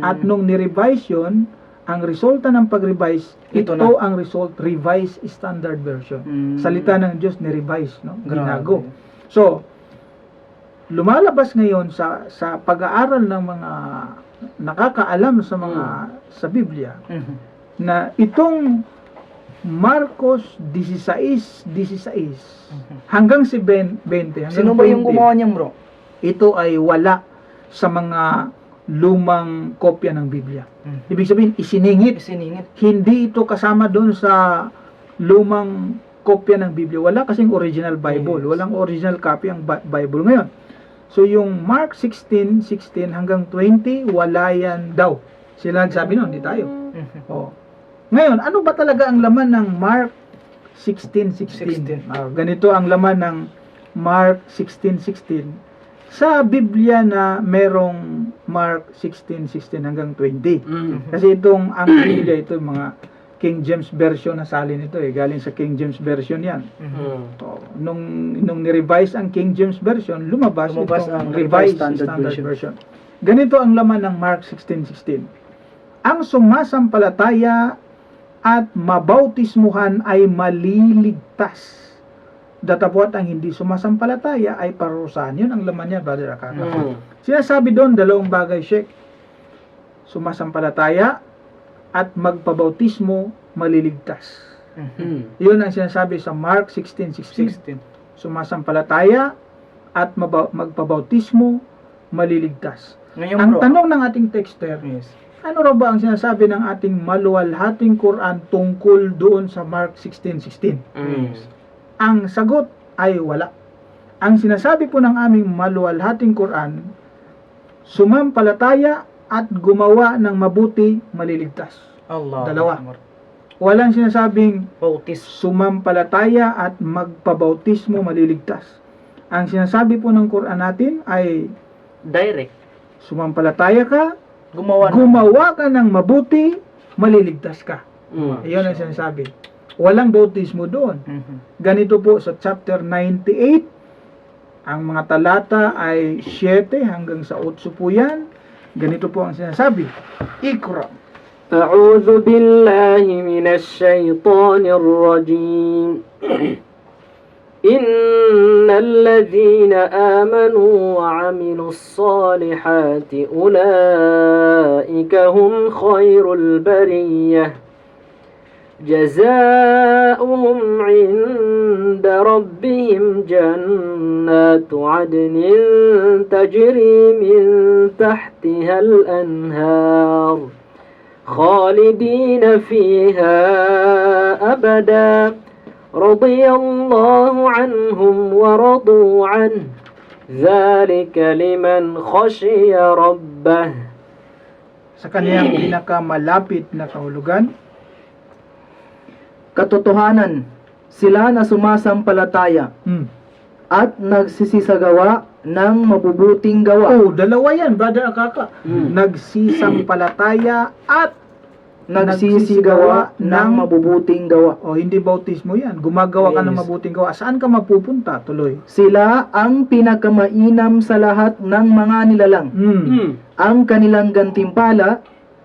At nung ni-revise yun, ang resulta ng pag-revise, ito na. ang result, Revised Standard Version. Salita ng Diyos, ni-revise, no? Binago. So, lumalabas ngayon sa pag-aaral ng mga nakakaalam sa Biblia na itong Marcos 16:16 hanggang si 20 hanggang Sino ba yung 20, gumawa niyan bro? ito ay wala sa mga lumang kopya ng Biblia. Ibig sabihin isiningit. Hindi ito kasama doon sa lumang kopya ng Biblia. Wala kasing original Bible. Yes. Walang original copy ang Bible ngayon. So yung Mark 16:16 hanggang 20, wala yan daw. Sila nagsabi nun, hindi tayo. Ngayon, ano ba talaga ang laman ng Mark 16:16? Ganito ang laman ng Mark 16:16 sa Biblia na merong Mark 16:16 hanggang 20. Kasi ang Biblia ito, mga King James Version na salin ito galing sa King James Version yan. Nung ni-revise ang King James Version, lumabas ang itong Revised Standard Version. Ganito ang laman ng Mark 16:16. Ang sumasampalataya at mabautismuhan ay maliligtas. Datapwat ang hindi sumasampalataya ay parusahan. Yun ang laman niya, Brother Akaka. Sinasabi doon, dalawang bagay, Sheikh. Sumasampalataya at magpabautismo, maliligtas. Yun ang sinasabi sa Mark 16:16. Sumasampalataya at magpabautismo, maliligtas. Ngayon, Ang bro, tanong ng ating texter, yes. ano raw ba ang sinasabi ng ating maluwalhating Quran tungkol doon sa Mark 16:16? Ang sagot ay wala. Ang sinasabi po ng aming maluwalhating Quran, sumampalataya at gumawa ng mabuti, maliligtas. Allah. Dalawa. Walang sinasabing Bautis. sumampalataya at magpabautismo maliligtas. Ang sinasabi po ng Quran natin ay Direct. sumampalataya ka, Gumawa na. gumawa ka ng mabuti, maliligtas ka. Mm. Iyon ang sinasabi. Walang bautismo doon. Mhm. Ganito po sa chapter 98, ang mga talata ay 7 hanggang sa 8 po yan. Ganito po ang sinasabi. Ikra. أعوذ بالله من الشيطان الرجيم إن الذين آمنوا وعملوا الصالحات أولئك هم خير البرية جزاؤهم عند ربهم جنات عدن تجري من تحتها الأنهار خالدين فيها أبدا رضي الله عنهم ورضوا عنه ذلك لمن خشي ربه. Sa kaniyang pinakamalapit na kahulugan, Katotohanan, sila na sumasampalataya at nagsisisagawa ng mabubuting gawa. oh, dalawa yan, brother Akaka. Nagsisampalataya at Nagsisigawa ng mabubuting gawa. hindi bautismo yan. Gumagawa ka ng Yes. mabuting gawa. Saan ka mapupunta? Tuloy. Sila ang pinakamainam sa lahat ng mga nilalang. Ang kanilang gantimpala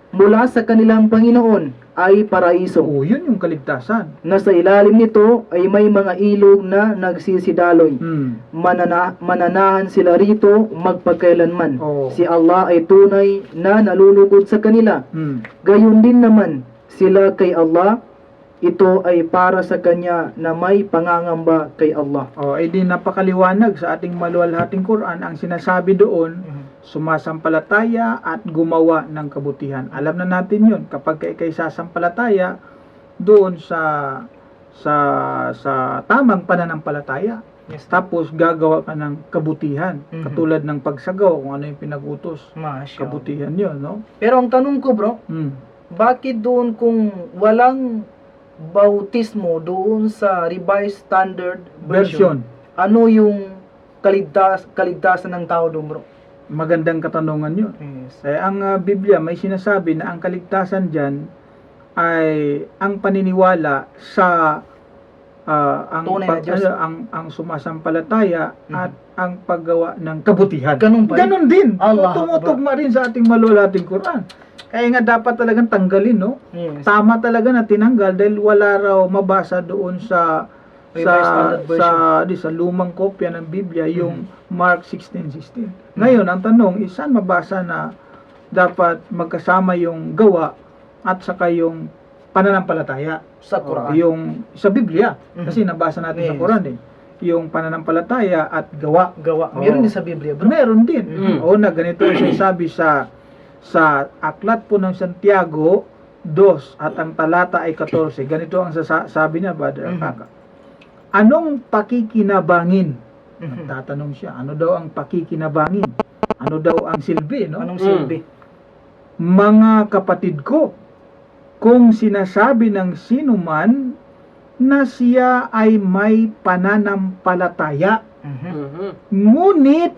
mula sa kanilang Panginoon ay paraiso. Oo, yun yung kaligtasan. Na sa ilalim nito ay may mga ilog na nagsisidaloy. Mananahan sila rito magpakailanman. Oo. Si Allah ay tunay na nalulugod sa kanila. Gayon din naman sila kay Allah, ito ay para sa Kanya na may pangangamba kay Allah. Di napakaliwanag sa ating maluwalhating Quran. Ang sinasabi doon, sumasampalataya at gumawa ng kabutihan. Alam na natin yun. Kapag ikay sasampalataya doon sa tamang pananampalataya, Yes. tapos gagawa ka ng kabutihan. Mhm. Katulad ng pagsagawa, kung ano yung pinagutos. Masya. Kabutihan yun, no? Pero ang tanong ko, bro, Mm. bakit doon kung walang bautismo doon sa Revised Standard Version, Version. ano yung kaligtasan ng tao doon, bro? Magandang katanungan yun. Yes. Ang Biblia may sinasabi na ang kaligtasan dyan ay ang paniniwala sa Tunay na Diyos. ang sumasampalataya Mhm. at ang paggawa ng kabutihan. Ganun ba? Ganon din. Allah Tumutugma rin sa ating maluwalhating Quran. Kaya nga dapat talagang tanggalin, no? Yes. Tama talaga na tinanggal dahil wala raw mabasa doon sa Revised Standard sa lumang kopya ng Biblia, yung Mark 16:16. Ngayon, ang tanong, saan mabasa na dapat magkasama yung gawa at saka yung pananampalataya? Sa Quran. Yung sa Biblia. Mhm. Kasi nabasa natin sa Yes. Quran yung pananampalataya at gawa. Gawa. Oo. Meron din sa Biblia, bro. Meron din. Mhm. Oo na, ganito ang sinasabi sa aklat po ng Santiago 2 at ang talata ay 14. Ganito ang sabi niya, Brother Mhm. Akaka. Anong pakikinabangin? Mhm. Tatanong siya, ano daw ang pakikinabangin? Ano daw ang silbi, no? Anong silbi? Mga kapatid ko, kung sinasabi ng sino man na siya ay may pananampalataya, Mhm. ngunit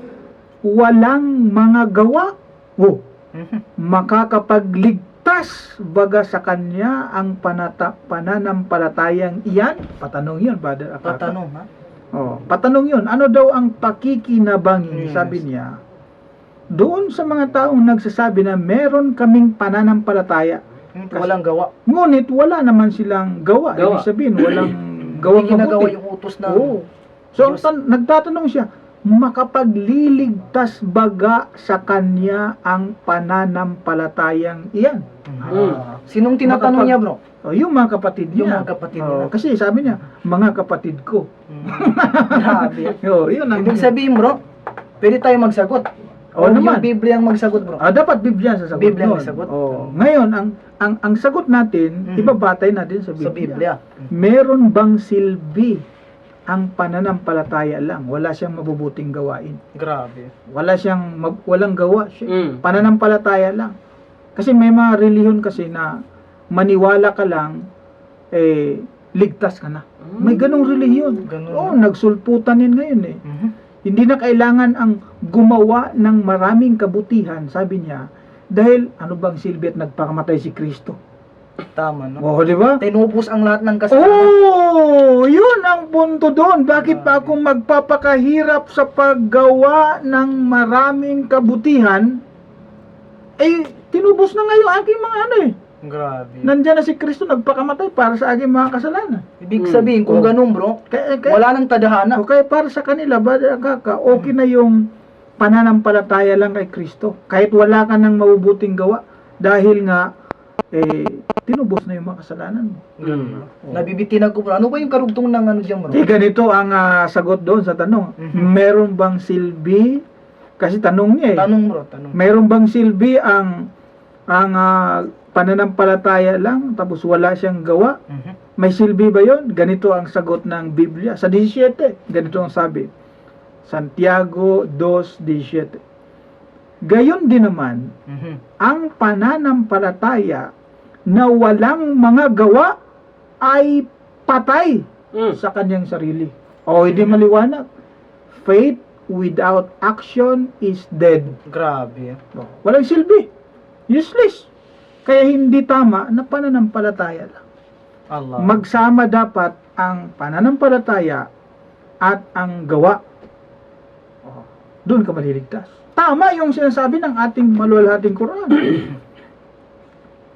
walang mga gawa, Mhm. makakapagligtas baga sa kanya ang pananampalatayang iyan? Patanong yun, Brother Akaka. Patanong, ha? Patanong yun, ano daw ang pakikinabangin? Yes. Sabi niya, doon sa mga taong nagsasabi na meron kaming pananampalataya, Walang gawa. ngunit wala naman silang gawa. Gawa. Ibig sabihin, walang gawang Hindi ginagawa mabuti. yung utos ng Oo. So, Diyos. nagtatanong siya, makapagliligtas baga sa kanya ang pananampalatayang iyan? Sinong tinatanong niya, bro? Yung mga kapatid niya. Yung mga kapatid niya. Kasi sabi niya, mga kapatid ko. Grabe. Yun ang Ibig sabihin, bro, pwede tayo magsagot. Oo naman. Yung Biblia ang magsagot, bro. Dapat Biblia ang sasagot. Biblia ang nun. sagot. Ngayon, ang sagot natin, Mhm. ibabatay natin sa Biblia. Sa Biblia. Meron bang silbi ang pananampalataya lang? Wala siyang mabubuting gawain. Grabe. Walang gawa siya. Pananampalataya lang. Kasi may mga relihiyon kasi na maniwala ka lang ligtas ka na. May ganong relihiyon. Ganun, Oo, no? nagsulputan yan ngayon eh. Mhm. Hindi na kailangan ang gumawa ng maraming kabutihan, sabi niya, dahil ano bang silbi at nagpakamatay si Kristo? Tama, no? Oo, di ba? Tinupos ang lahat ng kasalanan. Oh, yun ang punto doon. Bakit pa akong magpapakahirap sa paggawa ng maraming kabutihan? Tinubos na nga yung aking mga ano eh. Grabe. Nandiyan na si Kristo nagpakamatay para sa aking mga kasalanan. Ibig sabihin, kung Oh. ganun, bro, Kaya, wala nang tadhana. okay, para sa kanila, okay na yung pananampalataya lang kay Kristo. Kahit wala ka ng mabubuting gawa. Dahil nga, tinubos na yung mga kasalanan mo. Ganun. Nabibitin ako, bro. Ano ba yung karugtong ng ano dyan, bro? Ganito ang sagot doon sa tanong. Mhm. Meron bang silbi? Kasi tanong niya eh. Tanong, bro, tanong. Meron bang silbi ang pananampalataya lang tapos wala siyang gawa? Mhm. May silbi ba yon? Ganito ang sagot ng Biblia. Sa 17, ganito ang sabi. Santiago 2:17. Gayon din naman, Mhm. ang pananampalataya na walang mga gawa ay patay sa kanyang sarili. O, hindi maliwanag. Faith without action is dead. Grabe. O, walang silbi. Useless. Kaya hindi tama na pananampalataya lang. Allah. Magsama dapat ang pananampalataya at ang gawa. O, doon ka maliligtas. Tama yung sinasabi ng ating maluwalhating Quran.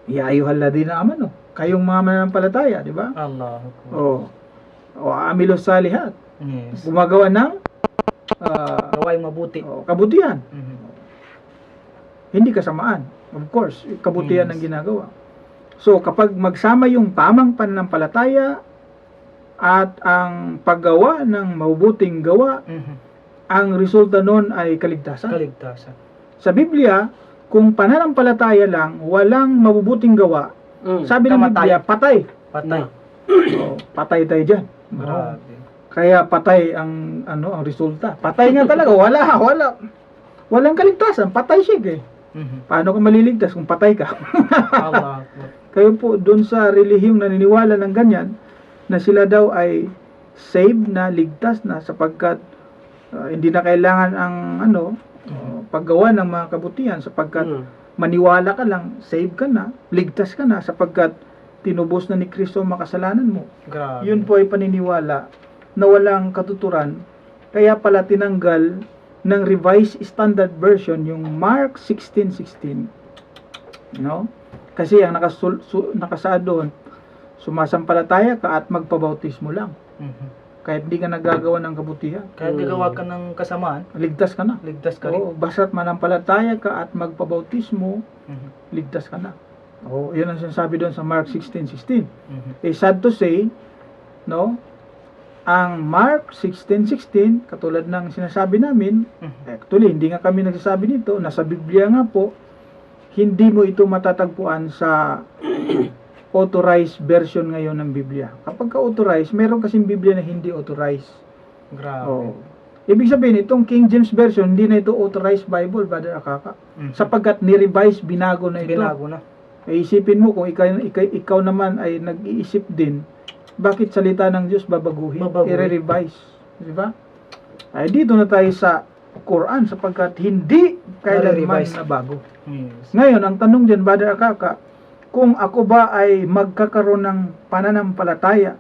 Ya ayyuhalladhina amanu. Kayong mga mananampalataya, di ba? Allah. O amilos salihat. Yes. Gumagawa ng Gawain mabuti. kabutihan. Mhm. Hindi kasamaan. Of course, kabutihan Yes. ang ginagawa. So, kapag magsama yung tamang pananampalataya at ang paggawa ng mabubuting gawa, Mhm. ang resulta nun ay kaligtasan. Kaligtasan. Sa Biblia, kung pananampalataya lang, walang mabubuting gawa, sabi ng Kamatay. Biblia, patay. Patay. Patay tayo dyan. Grabe. Kaya patay ang ang resulta. Patay nga talaga, walang kaligtasan, patay siya eh. Mhm. Paano ka maliligtas kung patay ka? Allah. Kayo po doon sa relihiyong naniniwala ng ganyan na sila daw ay saved na, ligtas na sapagkat hindi na kailangan ang paggawa ng mga kabutihan sapagkat maniwala ka lang, save ka na, ligtas ka na sapagkat tinubos na ni Kristo ang makasalanan mo. Grabe. Yun po ay paniniwala na walang katuturan. Kaya pala tinanggal ng Revised Standard Version yung Mark 16:16. No? Kasi ang nakasaad doon, sumasampalataya ka at magpabautismo lang. Mhm. Kahit hindi ka nagagawa ng kabutihan. Kaya gagawa ka ng kasamaan, Ligtas ka na. ligtas ka rin. Oo, basta't manampalataya ka at magpabautismo, Mhm. ligtas ka na. Oo, yun ang sinasabi doon sa Mark 16:16. Mhm. Sad to say, no, ang Mark 16:16, katulad ng sinasabi namin, Mhm. actually, hindi nga kami nagsasabi nito, nasa Biblia nga po, hindi mo ito matatagpuan sa authorized version ngayon ng Biblia. Kapag ka-authorized, meron kasing Biblia na hindi authorized. Grabe. Oo. Ibig sabihin, itong King James Version, hindi na ito authorized Bible, Brother Akaka. Mhm. Sapagkat ni-revise, binago na ito. Binago na. Isipin mo kung ikaw naman ay nag-iisip din, bakit salita ng Diyos babaguhin? Babaguhin. I-revise. Di ba? Ay dito na tayo sa Quran sapagkat hindi kailanman Nare-revise. na bago. Yes. Ngayon, ang tanong dyan, Brother Akaka, kung ako ba ay magkakaroon ng pananampalataya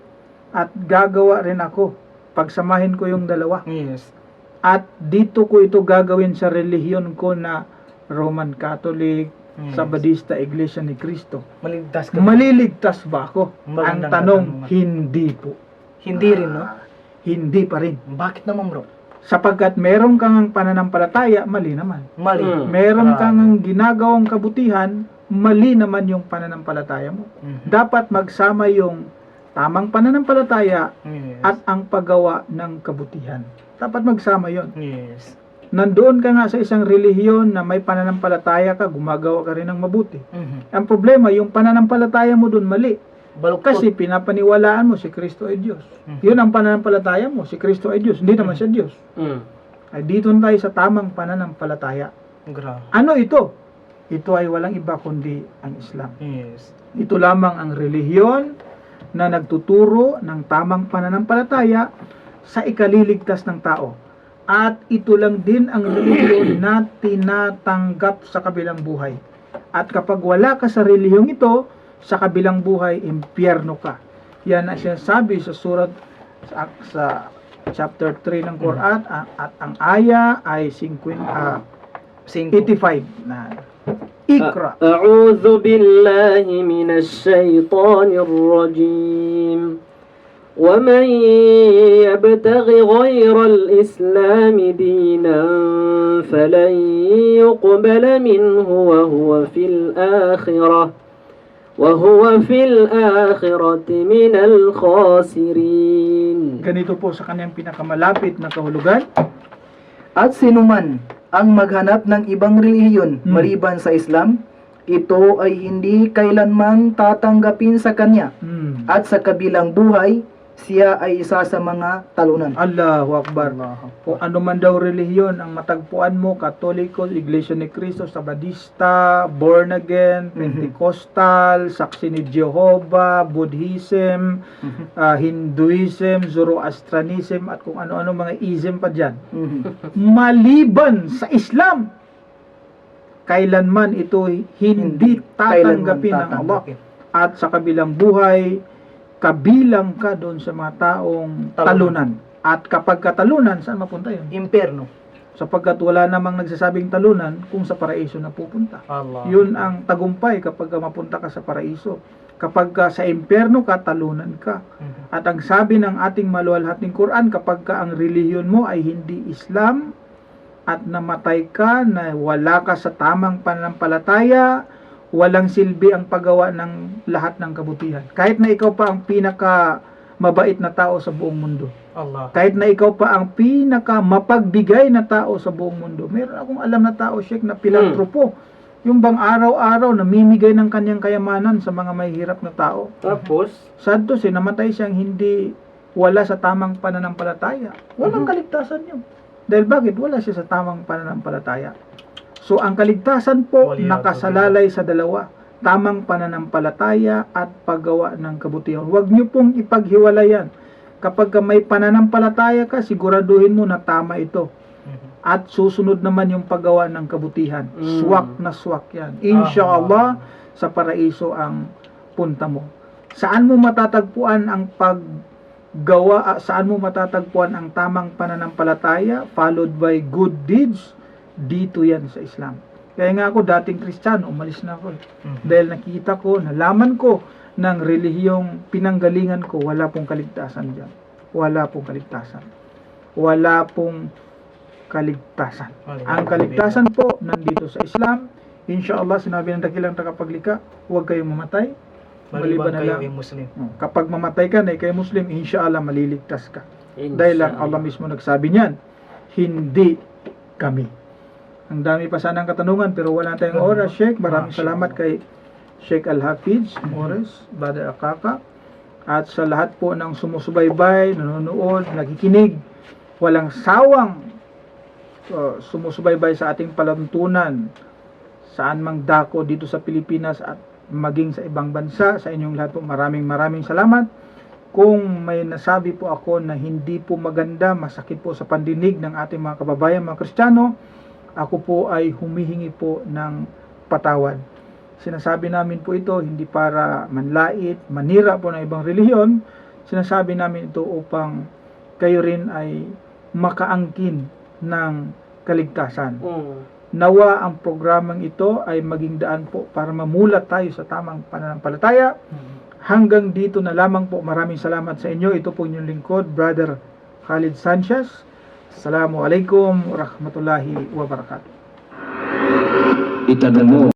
at gagawa rin ako, pagsamahin ko yung dalawa, Yes. at dito ko ito gagawin sa relihiyon ko na Roman Catholic, Yes. Sabadista, Iglesia ni Cristo, Maligtas ka. maliligtas ba ako? Ang Magandang tanong, katanungan. hindi po. Hindi rin, no? Hindi pa rin. Bakit naman, bro? Sapagkat meron kang pananampalataya, mali naman. Mali. Meron Grabe. kang ginagawang kabutihan, mali naman yung pananampalataya mo. Mhm. Dapat magsama yung tamang pananampalataya Yes. at ang paggawa ng kabutihan. Dapat magsama yon. Yes. Nandoon ka nga sa isang relihiyon na may pananampalataya ka, gumagawa ka rin ng mabuti. Mhm. Ang problema, yung pananampalataya mo doon mali. Baluktot. Kasi pinapaniwalaan mo si Kristo ay Diyos. Mhm. Yun ang pananampalataya mo, si Kristo ay Diyos. Hindi naman siya Diyos. Ay dito na tayo sa tamang pananampalataya. Grabe. Ano ito? Ito ay walang iba kundi ang Islam. Yes. Ito lamang ang relihiyon na nagtuturo ng tamang pananampalataya sa ikaliligtas ng tao. At ito lang din ang relihiyon na tinatanggap sa kabilang buhay. At kapag wala ka sa relihiyong ito, sa kabilang buhay, impyerno ka. Yan ang sinasabi sa surat sa chapter 3 ng Quran, at ang aya ay 85 na Ikra. أعوذ بالله من الشيطان الرجيم ومن يبتغ غير الإسلام دينا فلن يقبل منه وهو في الآخرة من الخاسرين. Ganito po sa kanyang pinakamalapit na kahulugan. At sinuman ang maghanap ng ibang relihiyon maliban sa Islam, ito ay hindi kailanmang tatanggapin sa kanya. At sa kabilang buhay, siya ay isa sa mga talunan. Allahu Akbar. Kung ano man daw relihiyon ang matagpuan mo, Katoliko, Iglesia ni Cristo, Sabadista, Born Again, Pentecostal, Saksi ni Jehovah, Buddhism, Hinduism, Zoroastrianism, at kung ano-ano mga ism pa dyan. Maliban sa Islam, kailanman ito hindi tatanggapin ng Allah. At sa kabilang buhay, kabilang ka doon sa mga taong talunan. At kapag katalunan, saan mapunta yun? Impyerno. Sapagkat wala namang nagsasabing talunan kung sa paraiso na pupunta. Yun ang tagumpay kapag mapunta ka sa paraiso. Kapag ka sa impyerno ka, talunan ka. At ang sabi ng ating maluwalhating Quran, kapag ka ang relihiyon mo ay hindi Islam at namatay ka na wala ka sa tamang pananampalataya, walang silbi ang paggawa ng lahat ng kabutihan. Kahit na ikaw pa ang pinaka mabait na tao sa buong mundo. Kahit na ikaw pa ang pinaka mapagbigay na tao sa buong mundo. Meron akong alam na tao, Sheikh, na pilantropo. Yung bang araw-araw namimigay ng kanyang kayamanan sa mga mahihirap na tao. Tapos, Sad to say, namatay siyang hindi wala sa tamang pananampalataya. Walang kaligtasan yun. Dahil bakit? Wala siya sa tamang pananampalataya. So, ang kaligtasan po nakasalalay sa dalawa. Tamang pananampalataya at paggawa ng kabutihan. Huwag niyo pong ipaghiwalayan. Kapag may pananampalataya ka, siguraduhin mo na tama ito. At susunod naman yung paggawa ng kabutihan. Swak na swak yan. Inshallah, sa paraiso ang punta mo. Saan mo matatagpuan ang saan mo matatagpuan ang tamang pananampalataya followed by good deeds? Dito yan sa Islam. Kaya nga ako dating Kristiyano, umalis na ako. Dahil nakita ko, nalaman ko ng relihiyong pinanggalingan ko, wala pong kaligtasan dyan. Wala pong kaligtasan. Wala pong kaligtasan. Ang kaligtasan po nandito sa Islam. Inshallah, sinabi ng dakilang tagapaglikha, huwag kayong mamatay. Maliban na lang. Muslim. Kapag mamatay ka na ikaw Muslim, inshallah maliligtas ka. Inshallah. Dahil lang Allah mismo nagsabi niyan, hindi kami. Ang dami pa sanang katanungan pero wala tayong oras, Sheikh. Maraming salamat kay Sheikh Al-Hafiz Morris, Brother Akaka, at sa lahat po ng sumusubaybay, nanonood, nakikinig, walang sawang sumusubaybay sa ating palantunan, saan mang dako dito sa Pilipinas at maging sa ibang bansa. Sa inyong lahat po, maraming salamat. Kung may nasabi po ako na hindi po maganda, masakit po sa pandinig ng ating mga kababayan, mga Kristiyano, ako po ay humihingi po ng patawad. Sinasabi namin po ito hindi para manlait, manira po ng ibang relihiyon. Sinasabi namin ito upang kayo rin ay makaangkin ng kaligtasan. Nawa ang programang ito ay maging daan po para mamulat tayo sa tamang pananampalataya. Hanggang dito na lamang po. Maraming salamat sa inyo. Ito po inyong lingkod, Brother Khalid Sanchez. Assalamualaikum warahmatullahi wabarakatuh. Itanong mo.